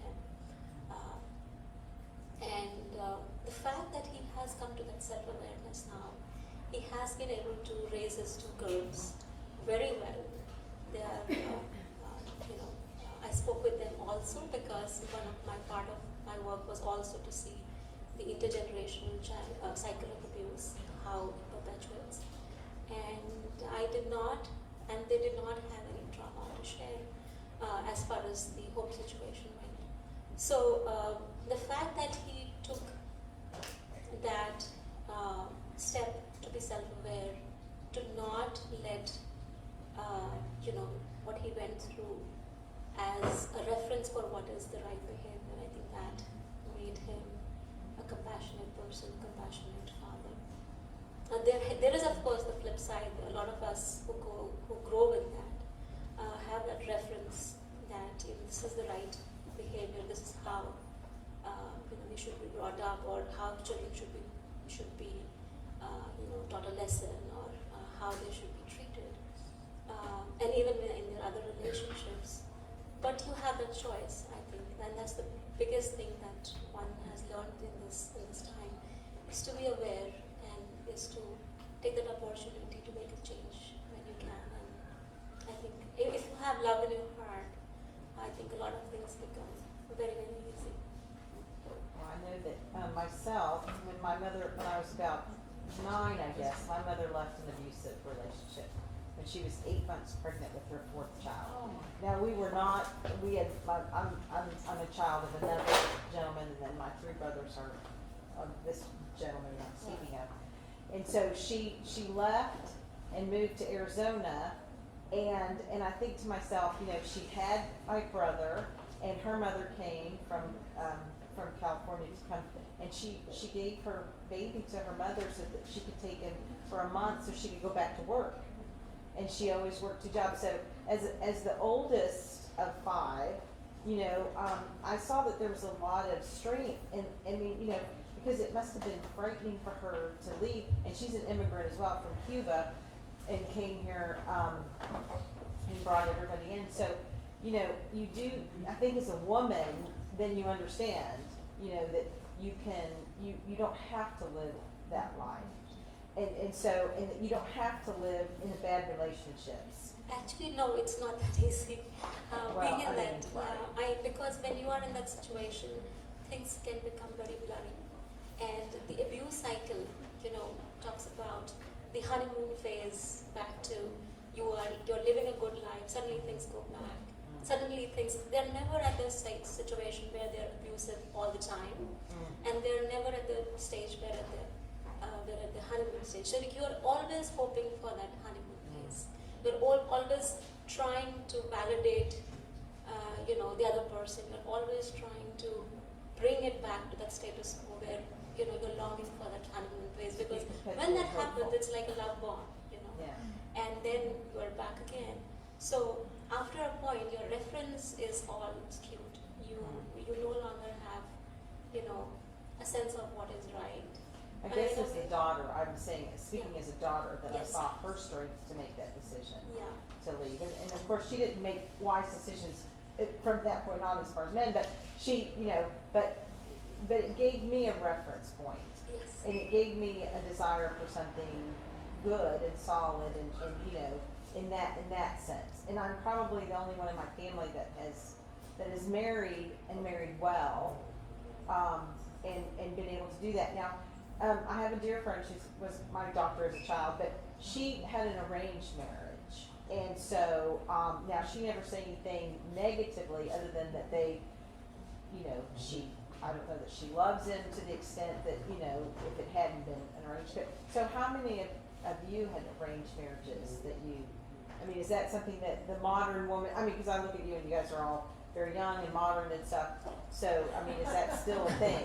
The fact that he has come to that self-awareness now, he has been able to raise his two girls very well. They are, you know, I spoke with them also because part of my work was also to see the intergenerational cycle of abuse, how it perpetuates. And they did not have any trauma to share as far as the home situation went. So the fact that he took that step to be self-aware, to not let you know, what he went through as a reference for what is the right behavior, I think that made him a compassionate person, a compassionate father. There is of course the flip side. A lot of us who grow with that have that reference that, you know, this is the right behavior, this is how you know, we should be brought up, or how children should be you know, taught a lesson, or how they should be treated, and even in their other relationships. But you have that choice, I think, and that's the biggest thing that one has learned in this time, is to be aware and is to take that opportunity to make a change when you can. And I think if you have love in your heart, I think a lot of things become very, very easy. Well, I know that myself, when I was about 9, I guess, my mother left an abusive relationship when she was 8 months pregnant with her 4th child. Oh. Now I'm a child of another gentleman, and then my 3 brothers are of this gentleman I'm speaking of. And so she left and moved to Arizona, and I think to myself, you know, she had my brother, and her mother came from California to come, and she gave her baby to her mother so that she could take him for a month so she could go back to work. And she always worked 2 jobs. So as the oldest of 5, you know, I saw that there was a lot of strength, and I mean, you know, because it must have been frightening for her to leave, and she's an immigrant as well from Cuba, and came here brought everybody in. So, you know, you do, I think as a woman, then you understand, you know, that you can, you don't have to live that life. And so, and you don't have to live in a bad relationships. Actually, no, it's not that easy. Being in that, because when you are in that situation, things can become very blurry. And the abuse cycle, you know, talks about the honeymoon phase back to you're living a good life, suddenly things go back. Suddenly they're never at the situation where they're abusive all the time. And they're never at the stage where they're at the honeymoon stage. So you're always hoping for that honeymoon phase. You're always trying to validate, you know, the other person. You're always trying to bring it back to that status quo where, you know, you're longing for that honeymoon phase. Because when that happens, it's like a love bomb, you know. Yeah. And then you're back again. So after a point, your reference is all skewed. You no longer have, you know, a sense of what is right. I guess as a daughter, I'm saying, speaking as a daughter, that Yes. I saw her strength to make that decision Yeah. to leave. And of course, she didn't make wise decisions from that point on as far as men, but she, you know, but it gave me a reference point. Yes. And it gave me a desire for something good and solid and you know, in that sense. And I'm probably the only one in my family that is married and married well, and been able to do that. Now, I have a dear friend, she was my doctor as a child, but she had an arranged marriage. And so, now she never said anything negatively other than that they, you know, I don't know that she loves him to the extent that, you know, if it hadn't been an arranged marriage. So how many of you had arranged marriages that you, I mean, is that something that the modern woman, I mean, because I look at you and you guys are all very young and modern and stuff. So, I mean, is that still a thing?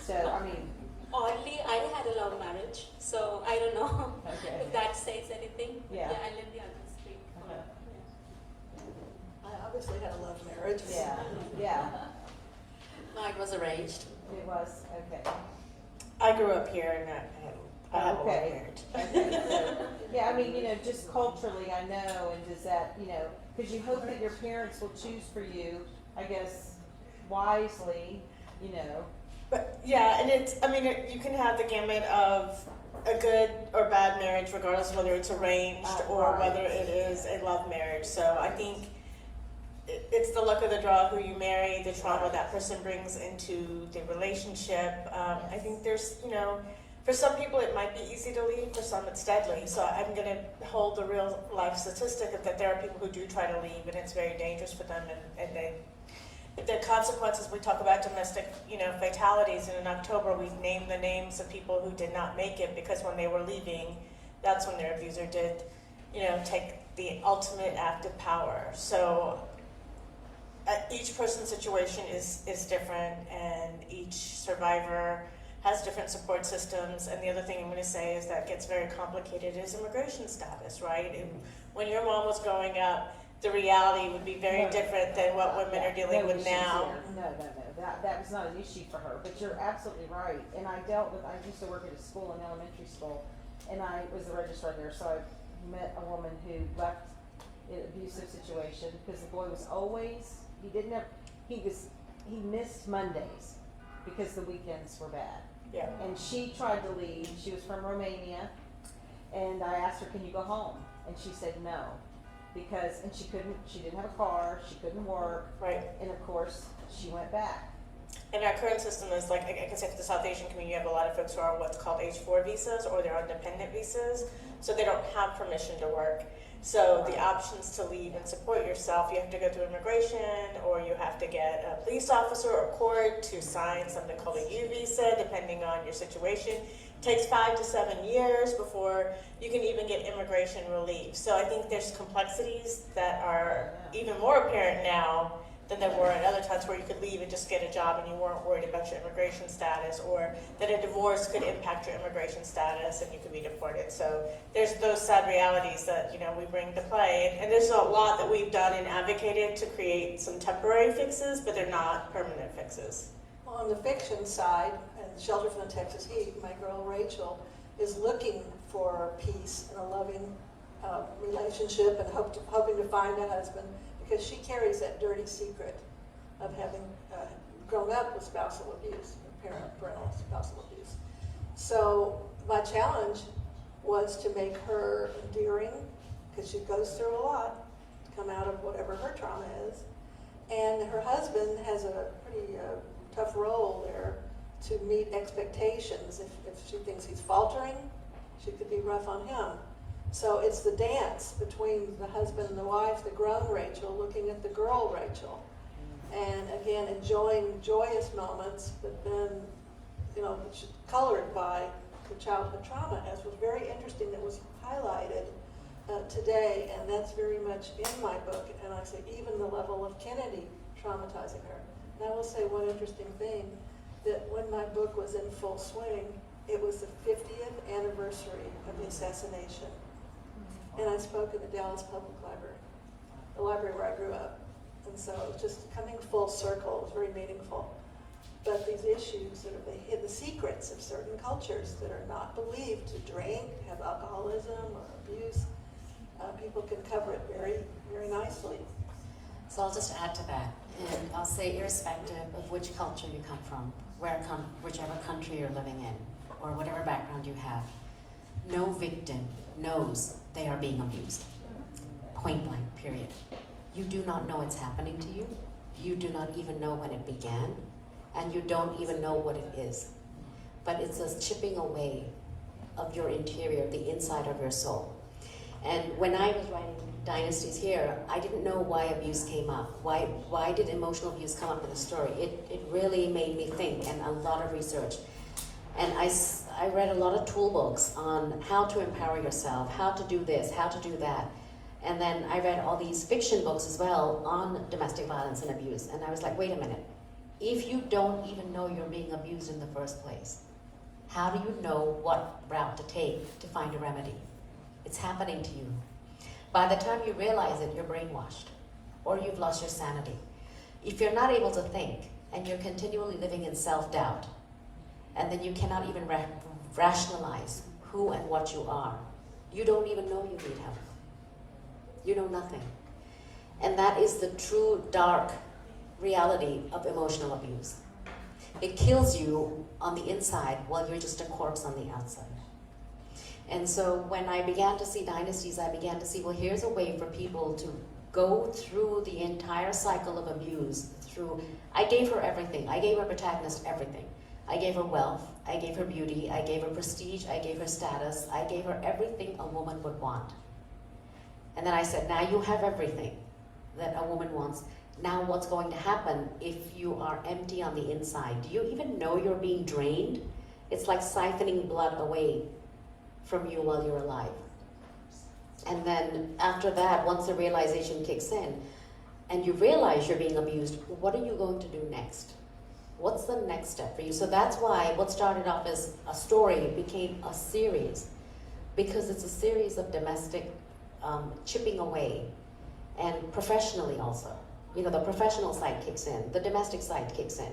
So, I mean. Oddly, I had a love marriage, so I don't know Okay. if that says anything. Yeah. I let the others speak. I obviously had a love marriage. Yeah, yeah, Mine was arranged. it was, okay. I grew up here and I have a love Okay. marriage. Okay, so, yeah, I mean, you know, just culturally, I know, and does that, you know, because you hope that your parents will choose for you, I guess, wisely, you know. But yeah, and it's, I mean, you can have the gamut of a good or bad marriage, regardless of whether it's arranged or Right. whether it is a love marriage. So I think it's the luck of the draw who you marry, the trauma that person brings into the relationship. I think there's, you know, for some people it might be easy to leave, for some it's deadly. So I'm going to hold the real life statistic of that there are people who do try to leave and it's very dangerous for them, and the consequences. We talk about domestic, you know, fatalities, and in October we named the names of people who did not make it because when they were leaving, that's when their abuser did, you know, take the ultimate act of power. So each person's situation is different, and each survivor has different support systems. And the other thing I'm going to say is that gets very complicated is immigration status, right? And when your mom was growing up, the reality would be very different than what women are dealing with now. No, that was not an issue for her, but you're absolutely right. And I used to work at a school, an elementary school, and I was the registrar there, so I met a woman who left in an abusive situation because the boy was always, he missed Mondays because the weekends were bad. Yeah. And she tried to leave, she was from Romania, and I asked her, can you go home? And she said no. And she didn't have a car, she couldn't work. Right. And of course, she went back. And our current system is like, I can say for the South Asian community, you have a lot of folks who are what's called H-4 visas, or they're on dependent visas, so they don't have permission to work. So the options to leave and support yourself, you have to go through immigration, or you have to get a police officer or court to sign something called a U visa, depending on your situation. It takes 5 to 7 years before you can even get immigration relief. So I think there's complexities that are even more apparent now than there were at other times, where you could leave and just get a job and you weren't worried about your immigration status, or that a divorce could impact your immigration status and you could be deported. So there's those sad realities that, you know, we bring to play. And there's a lot that we've done and advocated to create some temporary fixes, but they're not permanent fixes. On the fiction side, and Shelter from the Texas Heat, my girl Rachel is looking for peace and a loving relationship and hoping to find a husband, because she carries that dirty secret of having grown up with spousal abuse, parental spousal abuse. So my challenge was to make her endearing, because she goes through a lot to come out of whatever her trauma is. And her husband has a pretty tough role there to meet expectations. If she thinks he's faltering, she could be rough on him. So it's the dance between the husband and the wife, the grown Rachel looking at the girl Rachel. And again, enjoying joyous moments, but then, colored by the childhood trauma, as was very interesting, that was highlighted today, and that's very much in my book. And I say even the level of Kennedy traumatizing her. And I will say one interesting thing, that when my book was in full swing, it was the 50th anniversary of the assassination. And I spoke in the Dallas Public Library, the library where I grew up. And so it was just coming full circle. It was very meaningful. But these issues, they hid the secrets of certain cultures that are not believed to drink, have alcoholism or abuse. People can cover it very, very nicely. So I'll just add to that, and I'll say irrespective of which culture you come from, whichever country you're living in, or whatever background you have, no victim knows they are being abused. Point blank, period. You do not know it's happening to you. You do not even know when it began, and you don't even know what it is. But it's a chipping away of your interior, the inside of your soul. And when I was writing Dynasties here, I didn't know why abuse came up. Why did emotional abuse come up in the story? It really made me think, and a lot of research. And I read a lot of tool books on how to empower yourself, how to do this, how to do that. And then I read all these fiction books as well on domestic violence and abuse. And I was like, wait a minute. If you don't even know you're being abused in the first place, how do you know what route to take to find a remedy? It's happening to you. By the time you realize it, you're brainwashed, or you've lost your sanity. If you're not able to think, and you're continually living in self-doubt, and then you cannot even rationalize who and what you are, you don't even know you need help. You know nothing. And that is the true dark reality of emotional abuse. It kills you on the inside while you're just a corpse on the outside. And so when I began to see Dynasties, I began to see, well, here's a way for people to go through the entire cycle of abuse I gave her everything. I gave her protagonist everything. I gave her wealth, I gave her beauty, I gave her prestige, I gave her status, I gave her everything a woman would want. And then I said, now you have everything that a woman wants. Now what's going to happen if you are empty on the inside? Do you even know you're being drained? It's like siphoning blood away from you while you're alive. And then after that, once the realization kicks in, and you realize you're being abused, what are you going to do next? What's the next step for you? So that's why what started off as a story became a series, because it's a series of domestic chipping away, and professionally also. The professional side kicks in, the domestic side kicks in.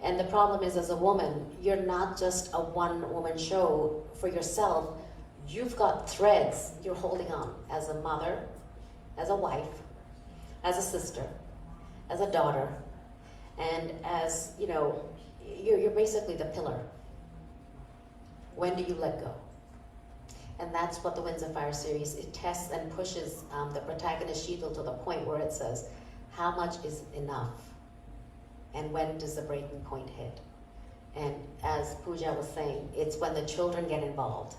And the problem is, as a woman, you're not just a one-woman show for yourself. You've got threads you're holding on as a mother, as a wife, as a sister, as a daughter, and as, you're basically the pillar. When do you let go? And that's what the Winds of Fire series, it tests and pushes the protagonist Sheetal to the point where it says, how much is enough? And when does the breaking point hit? And as Pooja was saying, it's when the children get involved.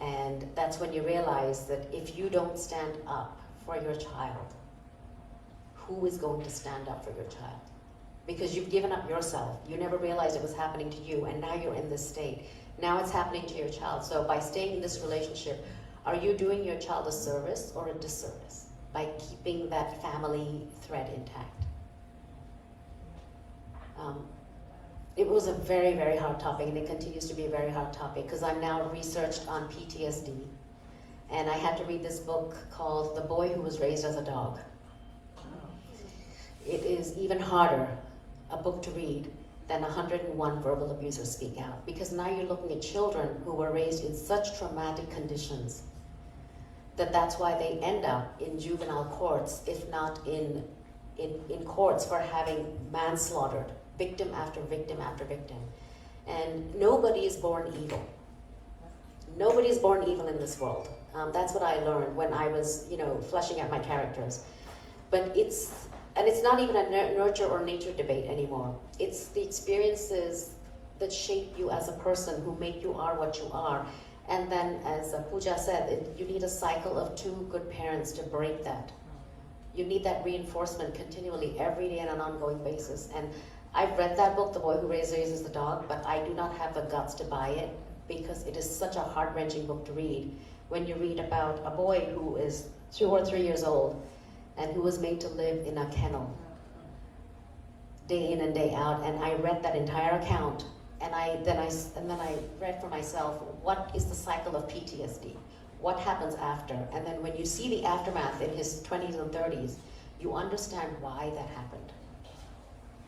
And that's when you realize that if you don't stand up for your child, who is going to stand up for your child? Because you've given up yourself. You never realized it was happening to you, and now you're in this state. Now it's happening to your child. So by staying in this relationship, are you doing your child a service or a disservice by keeping that family thread intact? It was a very, very hard topic, and it continues to be a very hard topic, because I'm now researched on PTSD, and I had to read this book called The Boy Who Was Raised as a Dog. It is even harder, a book to read, than 101 verbal abusers speak out, because now you're looking at children who were raised in such traumatic conditions that's why they end up in juvenile courts, if not in courts for having manslaughtered victim after victim after victim. And nobody is born evil. Nobody is born evil in this world. That's what I learned when I was, fleshing out my characters. But it's not even a nurture or nature debate anymore. It's the experiences that shape you as a person, who make you are what you are. And then, as Pooja said, you need a cycle of two good parents to break that. You need that reinforcement continually, every day on an ongoing basis. And I've read that book, The Boy Who Raises the Dog, but I do not have the guts to buy it because it is such a heart-wrenching book to read. When you read about a boy who is 2 or 3 years old and who was made to live in a kennel day in and day out, and I read that entire account, and then I read for myself, what is the cycle of PTSD? What happens after? And then when you see the aftermath in his 20s and 30s, you understand why that happened.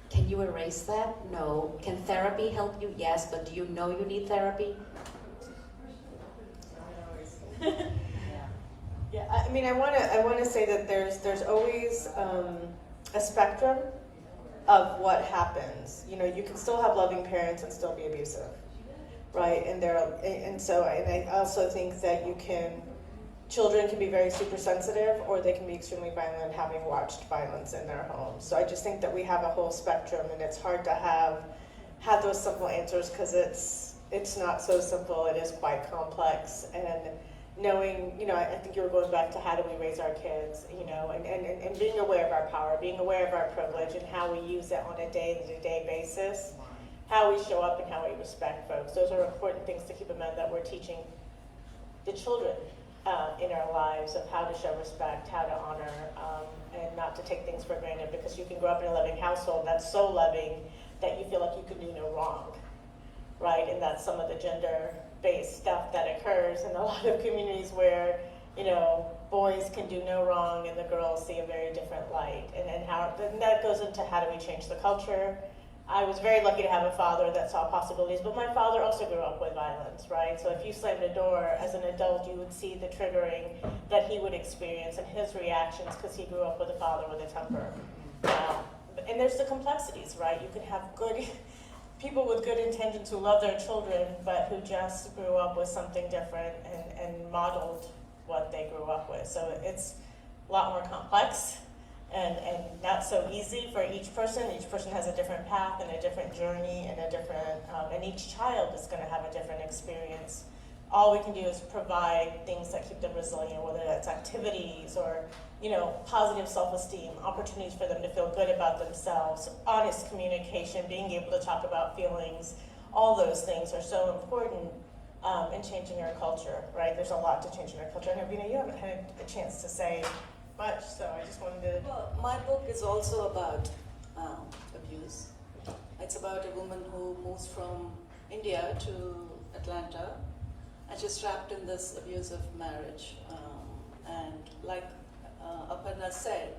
Can you erase that? No. Can therapy help you? Yes, but do you know you need therapy? Yeah, I mean, I want to say that there's always a spectrum of what happens. You can still have loving parents and still be abusive, right? And I also think that children can be very super sensitive, or they can be extremely violent, having watched violence in their homes. So I just think that we have a whole spectrum, and it's hard to have those simple answers because it's not so simple. It is quite complex, and knowing, I think you were going back to how do we raise our kids, and being aware of our power, being aware of our privilege, and how we use it on a day-to-day basis, how we show up and how we respect folks. Those are important things to keep in mind that we're teaching the children in our lives, of how to show respect, how to honor, and not to take things for granted, because you can grow up in a loving household that's so loving that you feel like you can do no wrong, right? And that's some of the gender-based stuff that occurs in a lot of communities where, boys can do no wrong and the girls see a very different light. And that goes into how do we change the culture. I was very lucky to have a father that saw possibilities, but my father also grew up with violence, right? So if you slammed a door as an adult, you would see the triggering that he would experience and his reactions, because he grew up with a father with a temper. And there's the complexities, right? You can have people with good intentions who love their children, but who just grew up with something different and modeled what they grew up with. So it's a lot more complex. And not so easy for each person. Each person has a different path and a different journey and and each child is going to have a different experience. All we can do is provide things that keep them resilient, whether that's activities or, positive self-esteem, opportunities for them to feel good about themselves, honest communication, being able to talk about feelings. All those things are so important in changing our culture, right? There's a lot to change in our culture. I know, Veena, you haven't had a chance to say much, so I just wanted to... Well, my book is also about abuse. It's about a woman who moves from India to Atlanta, and she's trapped in this abusive marriage. And like Aparna said,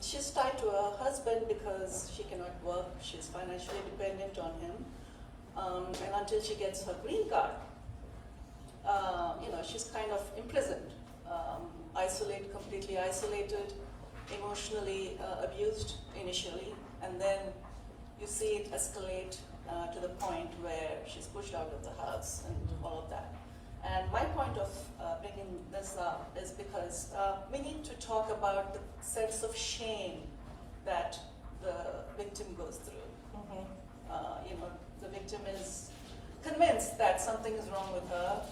she's tied to her husband because she cannot work. She's financially dependent on him. And until she gets her green card, she's kind of imprisoned. Completely isolated, emotionally abused initially, and then you see it escalate to the point where she's pushed out of the house and all of that. And my point of bringing this up is because we need to talk about the sense of shame that the victim goes through. Mm-hmm. The victim is convinced that something is wrong with her.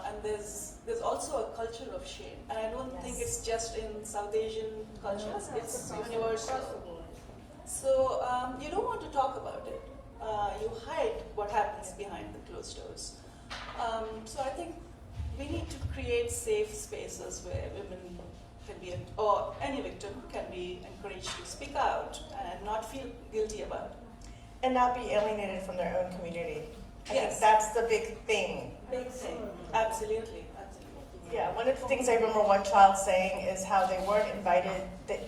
And there's also a culture of shame, and I don't think it's just in South Asian cultures, it's universal. So you don't want to talk about it. You hide what happens behind the closed doors. So I think we need to create safe spaces where women can be, or any victim can be encouraged to speak out and not feel guilty about it. And not be alienated from their own community. I Yes. think that's the big thing. Big thing. Absolutely. Yeah, one of the things I remember one child saying is how they weren't invited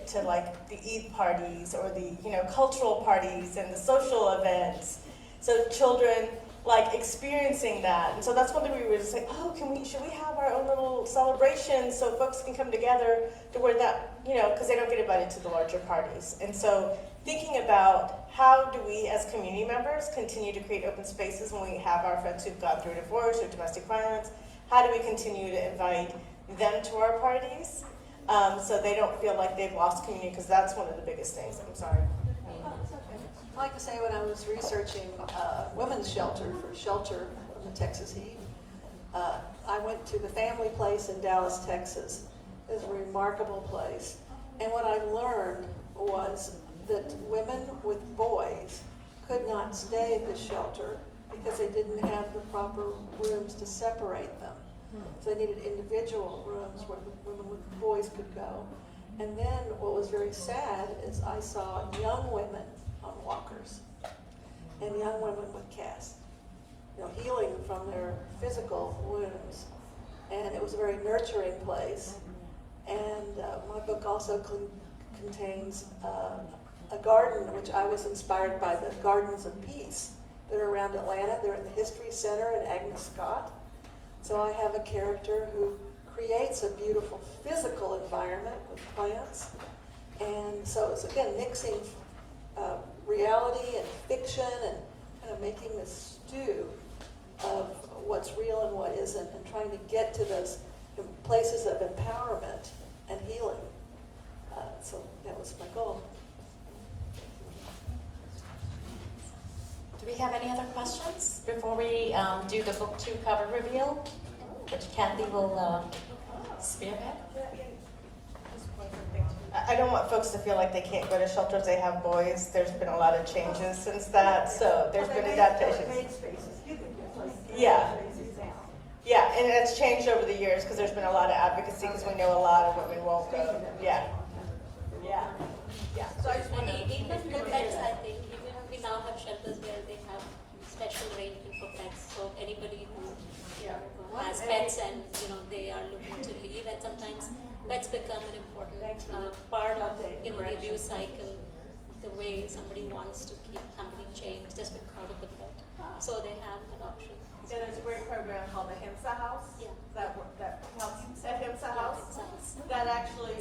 to like the Eid parties or the cultural parties and the social events. So children like experiencing that. And so that's one thing we were just like, oh, should we have our own little celebration so folks can come together to where that, because they don't get invited to the larger parties. And so thinking about how do we as community members continue to create open spaces when we have our friends who've gone through divorce or domestic violence, how do we continue to invite them to our parties so they don't feel like they've lost community, because that's one of the biggest things. I'm sorry. I'd like to say when I was researching women's shelter for shelter from the Texas heat, I went to the family place in Dallas, Texas. It was a remarkable place. And what I learned was that women with boys could not stay at the shelter because they didn't have the proper rooms to separate them. So they needed individual rooms where the women with boys could go. And then what was very sad is I saw young women on walkers and young women with casts, healing from their physical wounds. And it was a very nurturing place. And my book also contains a garden, which I was inspired by the Gardens of Peace that are around Atlanta. They're in the History Center in Agnes Scott. So I have a character who creates a beautiful physical environment with plants. And so it's, again, mixing reality and fiction and kind of making this stew of what's real and what isn't, and trying to get to those places of empowerment and healing. So that was my goal. Do we have any other questions before we do the book 2 cover reveal, which Kathy will spearhead? I don't want folks to feel like they can't go to shelters. They have boys. There's been a lot of changes since that, so there's been adaptations. Yeah. Yeah, and it's changed over the years because there's been a lot of advocacy because we know a lot of women won't go. Yeah. Yeah. Yeah. So I just want to. Even for pets, I think, even we now have shelters where they have special arrangement for pets. So anybody who has pets and they are looking to leave, and sometimes pets become an important part of the abuse cycle. The way somebody wants to keep somebody chained just because of